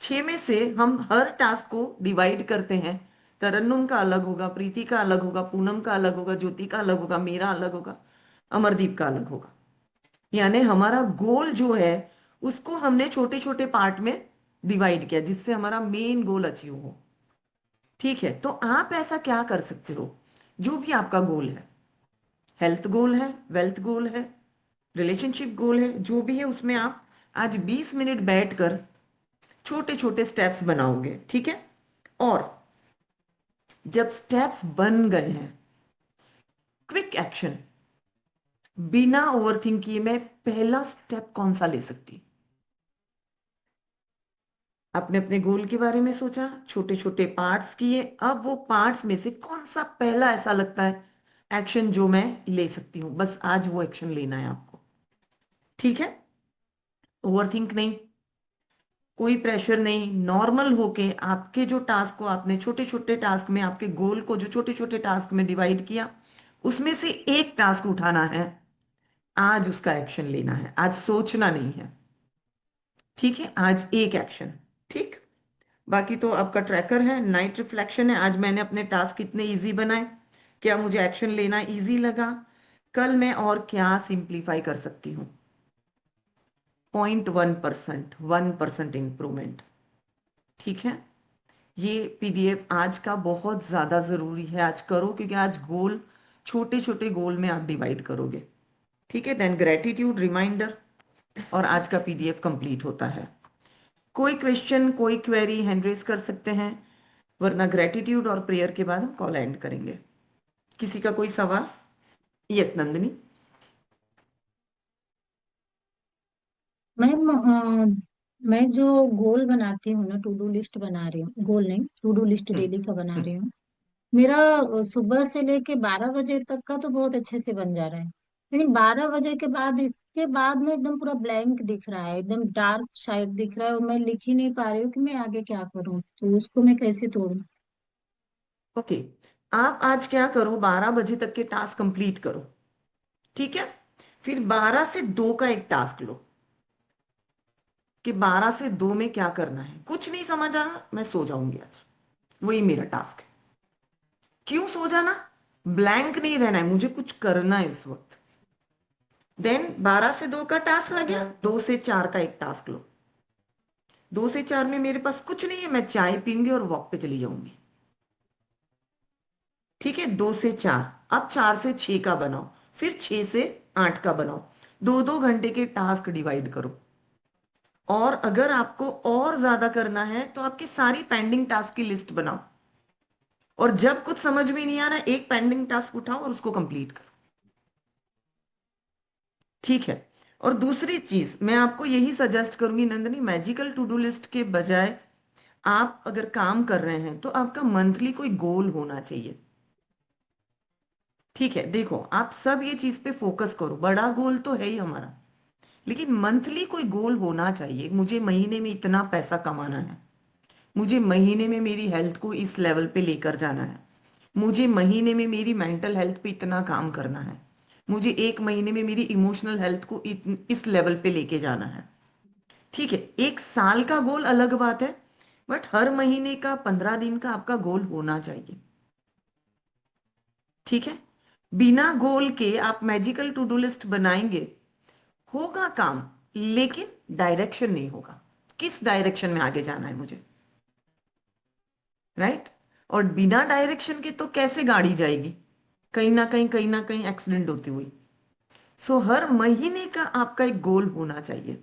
6 में से हम हर टास्क को डिवाइड करते हैं। तरन्नुम का अलग होगा, प्रीति का अलग होगा, पूनम का अलग होगा, ज्योति का अलग होगा, मेरा अलग होगा, अमरदीप का अलग होगा। यानी हमारा गोल जो है उसको हमने छोटे छोटे पार्ट में डिवाइड किया, जिससे हमारा मेन गोल अचीव हो। ठीक है, तो आप ऐसा क्या कर सकते हो, जो भी आपका गोल है, हेल्थ गोल है, वेल्थ गोल है, रिलेशनशिप गोल है, जो भी है, उसमें आप आज 20 मिनट बैठकर छोटे छोटे स्टेप्स बनाओगे। ठीक है, और जब स्टेप्स बन गए हैं, क्विक एक्शन, बिना ओवरथिंक किए मैं पहला स्टेप कौन सा ले सकती। आपने अपने गोल के बारे में सोचा, छोटे छोटे पार्ट्स किए, अब वो पार्ट्स में से कौन सा पहला ऐसा लगता है एक्शन जो मैं ले सकती हूँ, बस आज वो एक्शन लेना है आपको। ठीक है, ओवरथिंक नहीं, कोई प्रेशर नहीं, नॉर्मल होके आपके जो टास्क को आपने छोटे छोटे टास्क में, आपके गोल को जो छोटे छोटे टास्क में डिवाइड किया, उसमें से एक टास्क उठाना है, आज उसका एक्शन लेना है, आज सोचना नहीं है। ठीक है, आज एक एक्शन। ठीक, बाकी तो आपका ट्रैकर है, नाइट रिफ्लेक्शन है, आज मैंने अपने टास्क कितने इजी बनाए, क्या मुझे एक्शन लेना इजी लगा, कल मैं और क्या सिंप्लीफाई कर सकती हूँ। 0.1%, 1% इंप्रूवमेंट। ठीक है, ये पीडीएफ आज का बहुत ज्यादा जरूरी है, आज करो, क्योंकि आज गोल, छोटे छोटे गोल में आप डिवाइड करोगे। ठीक है, देन ग्रेटिट्यूड रिमाइंडर, और आज का पीडीएफ कंप्लीट होता है। कोई क्वेश्चन, कोई क्वेरी हैंड रेस कर सकते हैं, वरना ग्रेटिट्यूड और प्रेयर के बाद हम कॉल एंड करेंगे। किसी का कोई सवाल? यस नंदिनी। मैम मैं जो गोल बनाती हूँ ना, टू डू लिस्ट बना रही हूँ, गोल नहीं, to do list hmm, daily का बना हम्म, रही हूँ। मेरा सुबह से लेके 12 बजे तक का तो बहुत अच्छे से बन जा रहा है। लेकिन 12 बजे के बाद, इसके बाद में एकदम पूरा ब्लैंक दिख रहा है, एकदम डार्क साइड दिख रहा है, और मैं लिख ही नहीं पा रही हूँ कि मैं आगे क्या करूँ, तो उसको मैं कैसे तोड़ूं। ओके। आप आज क्या करो, 12 बजे तक के टास्क कंप्लीट करो, ठीक है। फिर 12 से 2 का एक टास्क लो, कि 12 से 2 में क्या करना है। कुछ नहीं समझ आना, मैं सो जाऊंगी आज, वही मेरा टास्क है। क्यों सो जाना? ब्लैंक नहीं रहना है, मुझे कुछ करना है इस वक्त। देन 12 से 2 का टास्क आ गया, 2 से 4 का एक टास्क लो। 2 से 4 में मेरे पास कुछ नहीं है, मैं चाय पीऊंगी और वॉक पे चली जाऊंगी, ठीक है। 2 से 4। अब 4 से 6 का बनाओ, फिर 6 से 8 का बनाओ। 2-2 घंटे के टास्क डिवाइड करो। और अगर आपको और ज्यादा करना है तो आपकी सारी पेंडिंग टास्क की लिस्ट बनाओ, और जब कुछ समझ में नहीं आ रहा, एक पेंडिंग टास्क उठाओ और उसको कंप्लीट करो, ठीक है। और दूसरी चीज मैं आपको यही सजेस्ट करूंगी Nandini, magical to do list के बजाय आप अगर काम कर रहे हैं तो आपका मंथली कोई गोल होना चाहिए, ठीक है। देखो, आप सब ये चीज पे फोकस करो, बड़ा गोल तो है ही हमारा, लेकिन मंथली कोई गोल होना चाहिए। मुझे महीने में इतना पैसा कमाना है, मुझे महीने में मेरी हेल्थ को इस लेवल पे लेकर जाना है, मुझे महीने में मेरी मेंटल हेल्थ पे इतना काम करना है, मुझे एक महीने में मेरी इमोशनल हेल्थ को इस लेवल पे लेके जाना है, ठीक है। एक साल का गोल अलग बात है, बट हर महीने का 15 दिन का आपका गोल होना चाहिए, ठीक है। बिना गोल के आप मैजिकल टू डू लिस्ट बनाएंगे, होगा काम, लेकिन डायरेक्शन नहीं होगा, किस डायरेक्शन में आगे जाना है मुझे, राइट। और बिना डायरेक्शन के तो कैसे गाड़ी जाएगी, कहीं ना कहीं एक्सीडेंट होती हुई। सो हर महीने का आपका एक गोल होना चाहिए,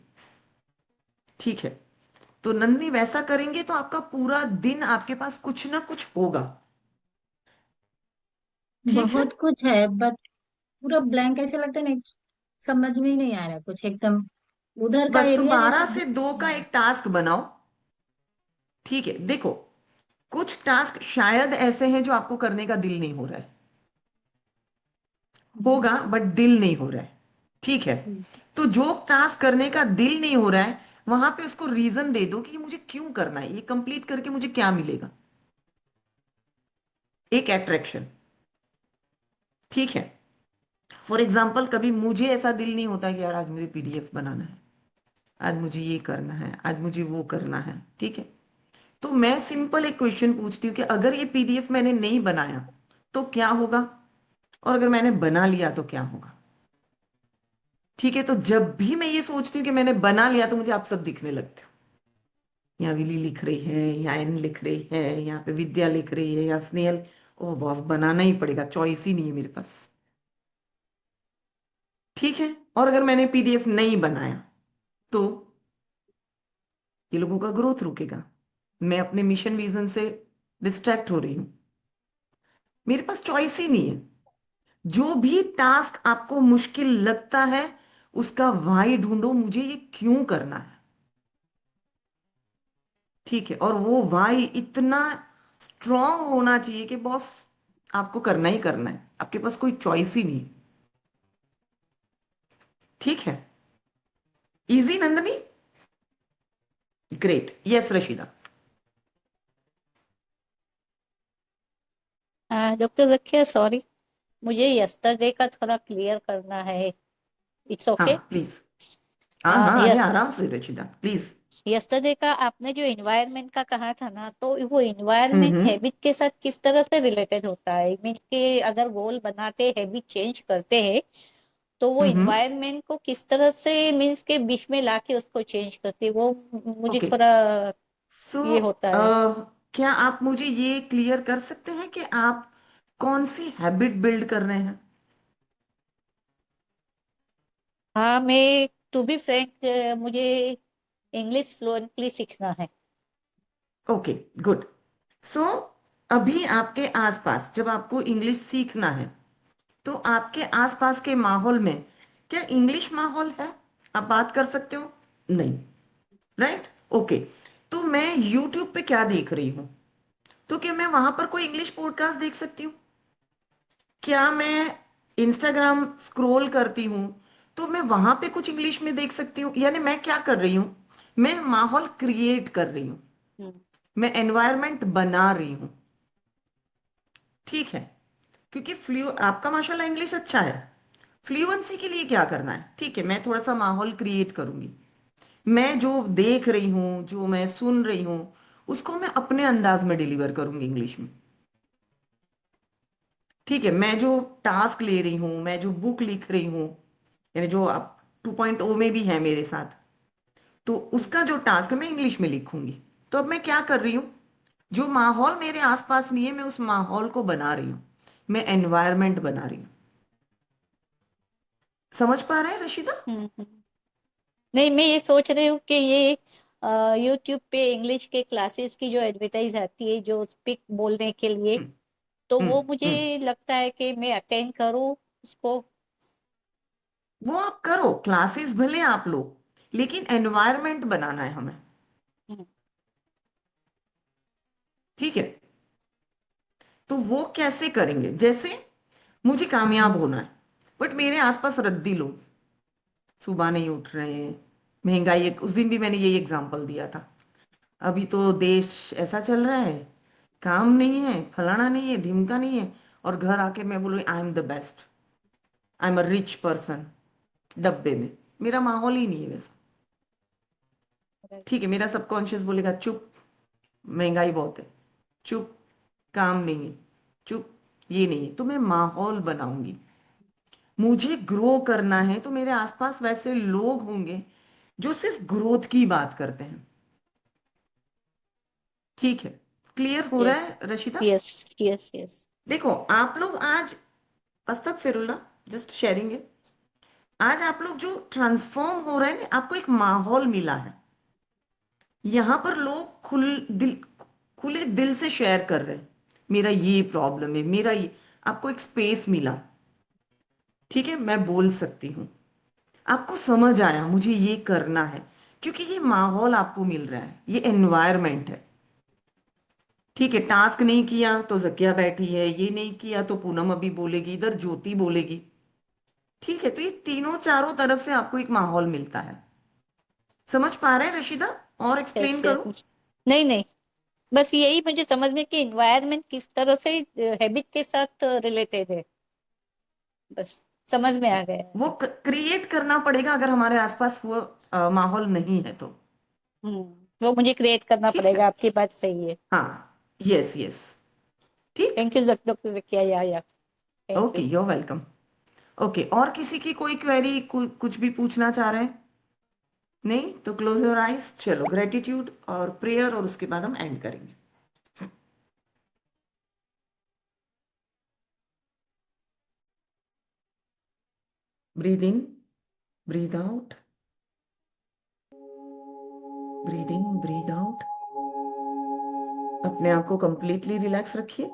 ठीक है। तो नंदनी वैसा करेंगे तो आपका पूरा दिन आपके पास कुछ ना कुछ होगा, ठीक है। बहुत कुछ है, बट पूरा ब्लैंक ऐसे लगता है, नहीं समझ में ही नहीं आ रहा कुछ, एकदम उधर का बस तो एरिया जैसे 12 से 2 का एक टास्क बनाओ, ठीक है। देखो, कुछ टास्क शायद ऐसे हैं जो आपको करने का दिल नहीं हो रहा है, होगा बट दिल नहीं हो रहा है, ठीक है। तो जो टास्क करने का दिल नहीं हो रहा है, वहां पे उसको रीजन दे दो कि ये मुझे क्यों करना है, ये कंप्लीट करके मुझे क्या मिलेगा, एक एट्रैक्शन, ठीक है। फॉर एग्जाम्पल, कभी मुझे ऐसा दिल नहीं होता कि यार आज मुझे पीडीएफ बनाना है, आज मुझे ये करना है, आज मुझे वो करना है, ठीक है। तो मैं सिंपल एक क्वेश्चन पूछती हूँ कि अगर ये पीडीएफ मैंने नहीं बनाया तो क्या होगा, और अगर मैंने बना लिया तो क्या होगा, ठीक है। तो जब भी मैं ये सोचती हूँ कि मैंने बना लिया, तो मुझे आप सब दिखने लगते हो। यहाँ विली लिख रही है, यहाँ एन लिख रही है, यहाँ पे विद्या लिख रही है, यहाँ स्नेहल। ओ बॉस, बनाना ही पड़ेगा, चॉइस ही नहीं है मेरे पास, ठीक है। और अगर मैंने पीडीएफ नहीं बनाया तो ये लोगों का ग्रोथ रुकेगा, मैं अपने मिशन विजन से डिस्ट्रैक्ट हो रही हूँ, मेरे पास चॉइस ही नहीं है। जो भी टास्क आपको मुश्किल लगता है, उसका वाई ढूंढो, मुझे ये क्यों करना है, ठीक है। और वो वाई इतना स्ट्रांग होना चाहिए कि बॉस आपको करना ही करना है, आपके पास कोई चॉइस ही नहीं है, ठीक है। Easy Nandini? Great, yes Rashida. Doctor रखिए, सॉरी, मुझे यस्टरडे का थोड़ा क्लियर करना है। इट्स हाँ ओके। प्लीज, हाँ हाँ, आगे यस, आराम से रशीदा प्लीज। यस्टरडे का आपने जो इन्वायरमेंट का कहा था ना, तो वो इन्वायरमेंट हम्म, हैबिट के साथ किस तरह से रिलेटेड होता है? मीन्स के अगर गोल बनाते, हैबिट चेंज करते हैं, तो वो हम्म। इन्वायरमेंट को किस तरह से मीन्स के बीच में लाके उसको चेंज करते हैं, वो मुझे ओके। थोड़ा सो ये होता है। क्या आप मुझे ये क्लियर कर सकते हैं कि आप कौन सी हैबिट बिल्ड कर रहे हैं? हाँ, मैं टू बी फ्रैंक, मुझे इंग्लिश फ्लुएंटली सीखना है। Okay, good. सो अभी आपके आसपास जब आपको इंग्लिश सीखना है, तो आपके आसपास के माहौल में क्या इंग्लिश माहौल है? आप बात कर सकते हो? नहीं, राइट, ओके। तो मैं यूट्यूब पे क्या देख रही हूँ? तो क्या मैं वहां पर कोई इंग्लिश पॉडकास्ट देख सकती हूँ? क्या मैं इंस्टाग्राम स्क्रॉल करती हूँ तो मैं वहां पे कुछ इंग्लिश में देख सकती हूँ? यानी मैं क्या कर रही हूँ? मैं माहौल क्रिएट कर रही हूँ, हम्म, मैं एनवायरनमेंट बना रही हूँ। ठीक है, क्योंकि आपका माशाल्लाह इंग्लिश अच्छा है। फ्लुएंसी के लिए क्या करना है? ठीक है, मैं थोड़ा सा माहौल क्रिएट करूंगी। मैं जो देख रही हूँ, जो मैं सुन रही हूँ, उसको मैं अपने अंदाज में डिलीवर करूंगी इंग्लिश में। ठीक है, मैं जो टास्क ले रही हूँ, मैं जो बुक लिख रही हूँ, यानी जो आप 2.0 में भी है मेरे साथ, तो उसका जो टास्क है मैं इंग्लिश में लिखूंगी। तो अब मैं क्या कर रही हूँ? जो माहौल मेरे आसपास नहीं है, मैं उस माहौल को बना रही हूँ, मैं एनवायरनमेंट बना रही हूँ। समझ पा रहे हैं रशीदा? हम्म। नहीं, मैं ये सोच रही हूँ कि ये यूट्यूब पे इंग्लिश के क्लासेस की जो एडवर्टाइज आती है, जो स्पीक बोलने के लिए, हम्म। तो वो हम्म। मुझे लगता है कि मैं अटेंड करूँ उसको। वो आप करो, क्लासेस भले आप लो, लेकिन एनवायरनमेंट बनाना है हमें। हम्म, ठीक है, तो वो कैसे करेंगे? जैसे मुझे कामयाब होना है, बट मेरे आसपास रद्दी लोग सुबह नहीं उठ रहे हैं, महंगाई, उस दिन भी मैंने यही एग्जांपल दिया था। अभी तो देश ऐसा चल रहा है, काम नहीं है, फलाना नहीं है, ढिमका नहीं है, और घर आके मैं बोलूँ I am the best, I am a rich person, डब्बे में। मेरा माहौल ही नहीं है वैसा। ठीक है, मेरा सबकॉन्शियस बोलेगा चुप, महंगाई बहुत है, चुप, काम नहीं है, चुप, ये नहीं है। तो मैं माहौल बनाऊंगी। मुझे ग्रो करना है तो मेरे आसपास वैसे लोग होंगे जो सिर्फ ग्रोथ की बात करते हैं। ठीक है, क्लियर हो रहा यस, है रशिदा? Yes, yes, yes. देखो आप लोग आज, अस्तगफिरुल्लाह, जस्ट शेयरिंग है, आज आप लोग जो ट्रांसफॉर्म हो रहे हैं ना, आपको एक माहौल मिला है। यहां पर लोग खुले दिल से शेयर कर रहे हैं, मेरा ये प्रॉब्लम है, मेरा ये। आपको एक स्पेस मिला। ठीक है, मैं बोल सकती हूँ, आपको समझ आया मुझे ये करना है, क्योंकि ये माहौल आपको मिल रहा है, ये एनवायरनमेंट है। ठीक है, टास्क नहीं किया तो जकिया बैठी है, ये नहीं किया तो पूनम अभी बोलेगी, इधर ज्योति बोलेगी। ठीक है, तो ये तीनों चारों तरफ से आपको एक माहौल मिलता है। समझ पा रहे हैं रशीदा? और एक्सप्लेन यस, करूं? यस। नहीं, नहीं, बस यही मुझे समझ में कि इन्वायरमेंट किस तरह से हैबिट के साथ रिलेटेड है। बस समझ में आ गया वो है। क्रिएट करना पड़ेगा, अगर हमारे आसपास वो माहौल नहीं है तो। वो मुझे क्रिएट करना ठीक पड़ेगा, है, आपकी बात सही है। हाँ, यस यस, ठीक। थैंक यू डॉक्टर जकिया, या thank okay, you. Your welcome. Okay, और किसी की कोई क्वेरी, कुछ भी पूछना चाह रहे हैं? नहीं तो क्लोज योर आइज, चलो ग्रेटिट्यूड और प्रेयर, और उसके बाद हम एंड करेंगे। Breathe in, breathe out, breathe in, breathe out. अपने आप को कंप्लीटली रिलैक्स रखिए।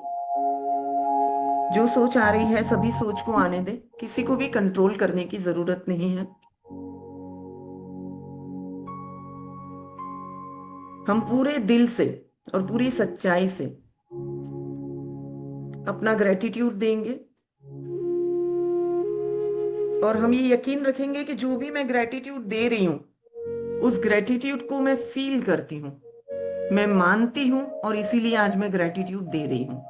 जो सोच आ रही है सभी सोच को आने दे, किसी को भी कंट्रोल करने की जरूरत नहीं है। हम पूरे दिल से और पूरी सच्चाई से अपना ग्रेटिट्यूड देंगे, और हम ये यकीन रखेंगे कि जो भी मैं ग्रेटिट्यूड दे रही हूं, उस ग्रेटिट्यूड को मैं फील करती हूँ, मैं मानती हूँ, और इसीलिए आज मैं ग्रेटिट्यूड दे रही हूँ।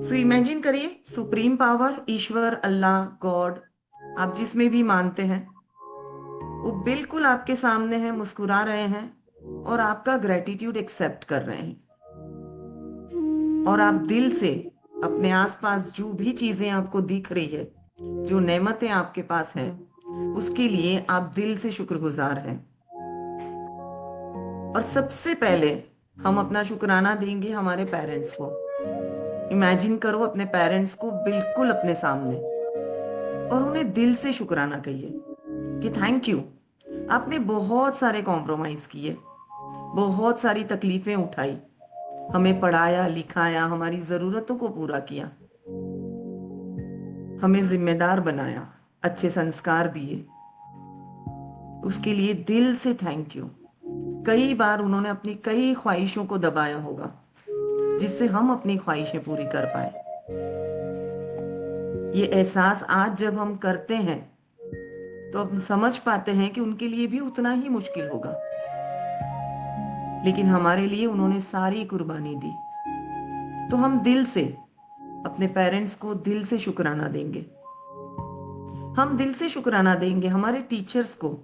सो इमेजिन करिए, सुप्रीम पावर, ईश्वर, अल्लाह, गॉड, आप जिसमें भी मानते हैं, वो बिल्कुल आपके सामने है, मुस्कुरा रहे हैं, और आपका ग्रेटिट्यूड एक्सेप्ट कर रहे हैं। और आप दिल से अपने आसपास जो भी चीजें आपको दिख रही है, जो नेमतें आपके पास हैं, उसके लिए आप दिल से शुक्रगुजार हैं। और सबसे पहले हम अपना शुक्राना देंगे हमारे पेरेंट्स को। इमेजिन करो अपने पेरेंट्स को बिल्कुल अपने सामने, और उन्हें दिल से शुक्राना कहिए कि थैंक यू, आपने बहुत सारे कॉम्प्रोमाइज किए, बहुत सारी तकलीफें उठाई, हमें पढ़ाया लिखाया, हमारी जरूरतों को पूरा किया, हमें जिम्मेदार बनाया, अच्छे संस्कार दिए। उसके लिए दिल से थैंक यू। कई बार उन्होंने अपनी कई ख्वाहिशों को दबाया होगा जिससे हम अपनी ख्वाहिशें पूरी कर पाए। ये एहसास आज जब हम करते हैं तो हम समझ पाते हैं कि उनके लिए भी उतना ही मुश्किल होगा, लेकिन हमारे लिए उन्होंने सारी कुर्बानी दी। तो हम दिल से अपने पेरेंट्स को दिल से शुक्राना देंगे। हम दिल से शुक्राना देंगे हमारे टीचर्स को,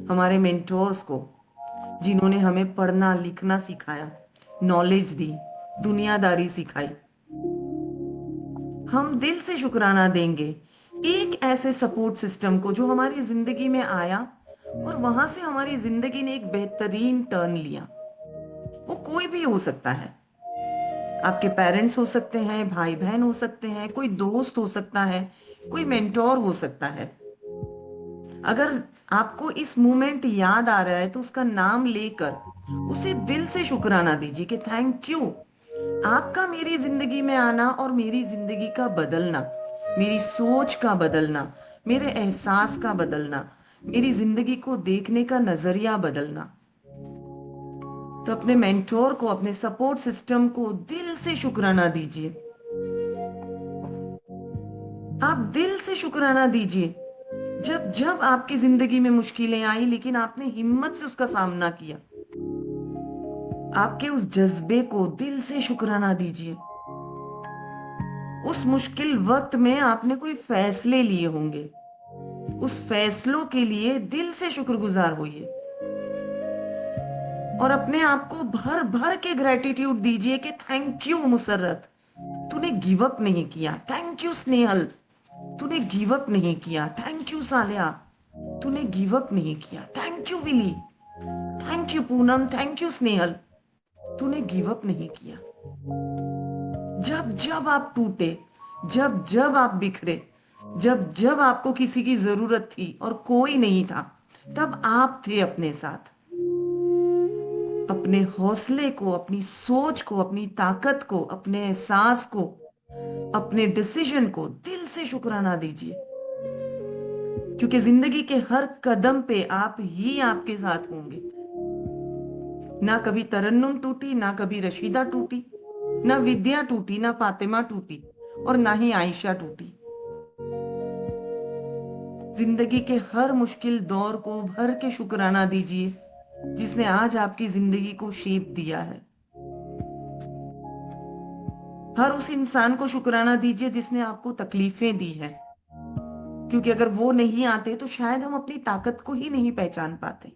हमारे मेंटोर्स को, जिन्होंने हमें पढ़ना लिखना सिखाया, नॉलेज दी, दुनियादारी सिखाई। हम दिल से शुक्राना देंगे एक ऐसे सपोर्ट सिस्टम को जो हमारी जिंदगी में आया और वहां से हमारी जिंदगी ने एक बेहतरीन टर्न लिया। वो कोई भी हो सकता है, आपके पेरेंट्स हो सकते हैं, भाई बहन हो सकते हैं, कोई दोस्त हो सकता है, कोई मेंटोर हो सकता है। अगर आपको इस मोमेंट याद आ रहा है तो उसका नाम लेकर उसे दिल से शुक्राना दीजिए कि थैंक यू, आपका मेरी जिंदगी में आना और मेरी जिंदगी का बदलना, मेरी सोच का बदलना, मेरे एहसास का बदलना, मेरी जिंदगी को देखने का नजरिया बदलना। तो अपने मेंटोर को, अपने सपोर्ट सिस्टम को दिल से शुक्राना दीजिए। आप दिल से शुक्राना दीजिए जब जब आपकी जिंदगी में मुश्किलें आई लेकिन आपने हिम्मत से उसका सामना किया। आपके उस जज्बे को दिल से शुक्राना दीजिए। उस मुश्किल वक्त में आपने कोई फैसले लिए होंगे, उस फैसलों के लिए दिल से शुक्रगुजार होइए और अपने आप को भर भर के ग्रेटिट्यूड दीजिए कि थैंक यू मुसर्रत, तूने गिव अप नहीं किया। थैंक यू स्नेहल, तूने गिव अप नहीं किया। थैंक यू सालिया, तूने गिव अप नहीं किया। Thank you Willy, thank you Poonam, thank you Snehal, तूने गिव अप नहीं किया। जब जब आप टूटे, जब जब आप बिखरे, जब जब आपको किसी की जरूरत थी और कोई नहीं था, तब आप थे अपने साथ। अपने हौसले को, अपनी सोच को, अपनी ताकत को, अपने एहसास को, अपने डिसीजन को दिल से शुक्राना दीजिए, क्योंकि जिंदगी के हर कदम पे आप ही आपके साथ होंगे। ना कभी तरन्नुम टूटी, ना कभी रशीदा टूटी, ना विद्या टूटी, ना फातिमा टूटी और ना ही आयशा टूटी। जिंदगी के हर मुश्किल दौर को भर के शुक्राना दीजिए जिसने आज आपकी जिंदगी को शेप दिया है। हर उस इंसान को शुक्राना दीजिए जिसने आपको तकलीफें दी है, क्योंकि अगर वो नहीं आते तो शायद हम अपनी ताकत को ही नहीं पहचान पाते।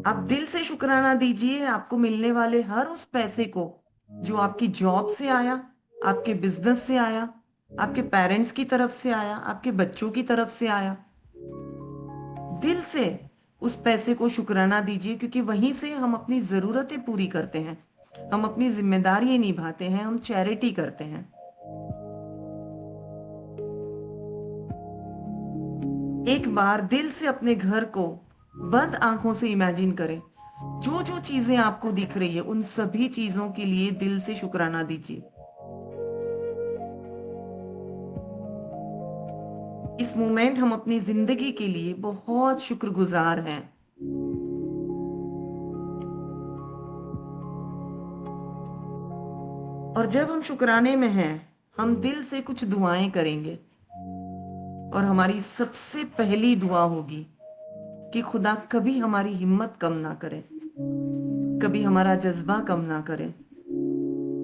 आप दिल से शुक्राना दीजिए आपको मिलने वाले हर उस पैसे को जो आपकी जॉब से आया, आपके बिजनेस से आया, आपके पेरेंट्स की तरफ से आया, आपके बच्चों की तरफ से आया। दिल से उस पैसे को शुक्राना दीजिए, क्योंकि वहीं से हम अपनी जरूरतें पूरी करते हैं, हम अपनी जिम्मेदारियां निभाते हैं, हम चैरिटी करते हैं। एक बार दिल से अपने घर को बंद आंखों से इमेजिन करें। जो जो चीजें आपको दिख रही है उन सभी चीजों के लिए दिल से शुक्राना दीजिए। इस मोमेंट हम अपनी जिंदगी के लिए बहुत शुक्रगुजार हैं। और जब हम शुक्राने में हैं, हम दिल से कुछ दुआएं करेंगे और हमारी सबसे पहली दुआ होगी कि खुदा कभी हमारी हिम्मत कम ना करे, कभी हमारा जज्बा कम ना करे,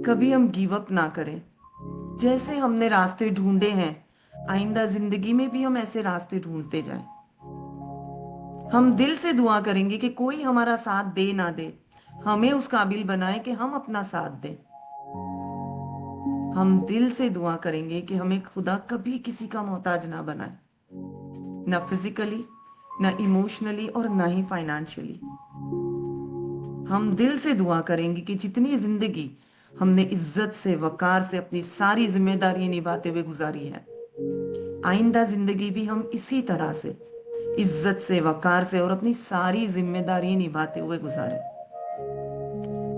कभी हम गिव अप ना करें। जैसे हमने रास्ते ढूंढे हैं, आइंदा जिंदगी में भी हम ऐसे रास्ते ढूंढते जाएं। हम दिल से दुआ करेंगे कि कोई हमारा साथ दे ना दे, हमें उस काबिल बनाए कि हम अपना साथ दें। हम दिल से दुआ करेंगे कि हमें खुदा कभी किसी का मोहताज ना बनाए, ना फिजिकली, ना इमोशनली और ना ही फाइनेंशियली। हम दिल से दुआ करेंगे कि जितनी जिंदगी हमने इज्जत से, वकार से अपनी सारी जिम्मेदारियां निभाते हुए गुजारी है, आइंदा जिंदगी भी हम इसी तरह से इज्जत से, वकार से और अपनी सारी जिम्मेदारियां निभाते हुए गुजारे।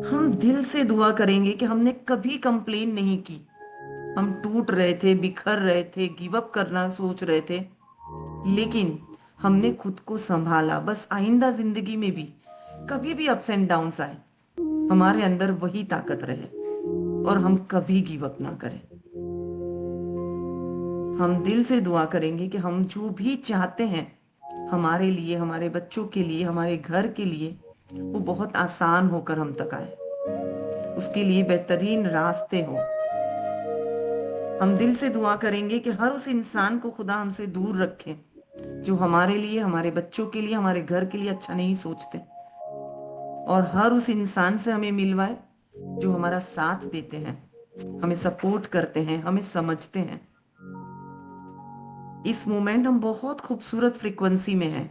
हम दिल से दुआ करेंगे कि हमने कभी कंप्लेन नहीं की, हम टूट रहे थे, बिखर रहे थे, गिव अप करना सोच रहे थे, लेकिन हमने खुद को संभाला। बस आइंदा जिंदगी में भी कभी भी अप्स एंड डाउन्स आए, हमारे अंदर वही ताकत रहे और हम कभी गिव अप ना करें। हम दिल से दुआ करेंगे कि हम जो भी चाहते हैं हमारे लिए, हमारे बच्चों के लिए, हमारे घर के लिए, वो बहुत आसान होकर हम तक आए, उसके लिए बेहतरीन रास्ते हो। हम दिल से दुआ करेंगे कि हर उस इंसान को खुदा हमसे दूर रखे जो हमारे लिए, हमारे बच्चों के लिए, हमारे घर के लिए अच्छा नहीं सोचते, और हर उस इंसान से हमें मिलवाए जो हमारा साथ देते हैं, हमें सपोर्ट करते हैं, हमें समझते हैं। इस मोमेंट हम बहुत खूबसूरत फ्रीक्वेंसी में हैं।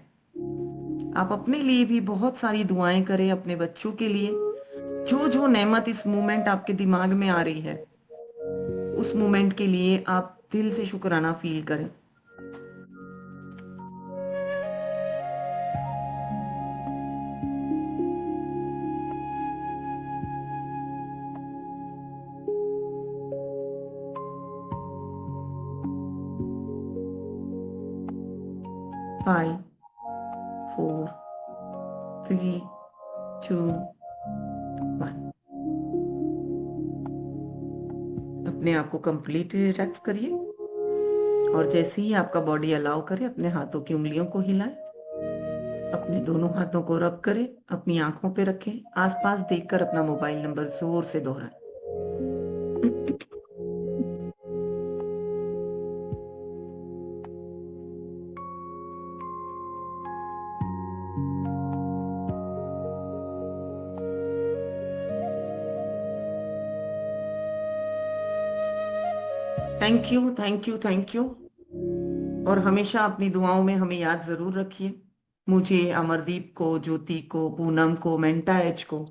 आप अपने लिए भी बहुत सारी दुआएं करें, अपने बच्चों के लिए। जो जो नेमत इस मोमेंट आपके दिमाग में आ रही है, उस मोमेंट के लिए आप दिल से शुक्राना फील करें। फाइव, 4, 3, 2, 1। अपने आप को कंप्लीटली रिलैक्स करिए और जैसे ही आपका बॉडी अलाउ करे, अपने हाथों की उंगलियों को हिलाएं, अपने दोनों हाथों को रब करें, अपनी आंखों पे रखें, आसपास देखकर अपना मोबाइल नंबर जोर से दोहराएं। Thank you, thank you, thank you. और हमेशा अपनी दुआओं में हमें याद जरूर रखिए, मुझे, अमरदीप को, ज्योति को, पूनम को, मेंटा एच को,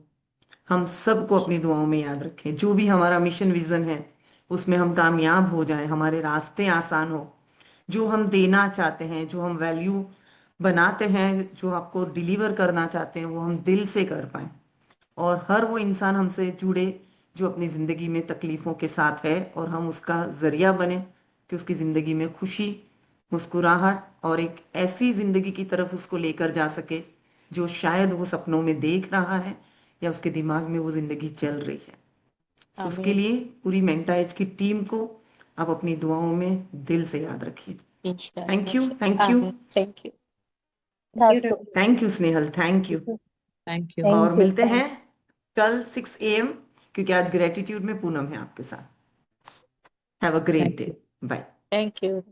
हम सबको अपनी दुआओं में याद रखें। जो भी हमारा मिशन विजन है उसमें हम कामयाब हो जाएं, हमारे रास्ते आसान हो, जो हम देना चाहते हैं, जो हम वैल्यू बनाते हैं, जो आपको डिलीवर करना चाहते हैं, वो हम दिल से कर पाए, और हर वो इंसान हमसे जुड़े जो अपनी जिंदगी में तकलीफों के साथ है, और हम उसका जरिया बने कि उसकी जिंदगी में खुशी, मुस्कुराहट और एक ऐसी जिंदगी की तरफ उसको लेकर जा सके जो शायद वो सपनों में देख रहा है या उसके दिमाग में वो जिंदगी चल रही है। सो उसके आमीन। लिए पूरी मेंटा एज की टीम को आप अपनी दुआओं में दिल से याद रखिए। थैंक यू, इंशाल्लाह। थैंक यू, आमीन। Thank you. Thank you, Dr. Thank you Snehal, thank you. Thank you. और थैंक यू। मिलते हैं कल 6 AM, क्योंकि आज ग्रेटिट्यूड में पूनम है आपके साथ। Have a great day, bye. Thank you.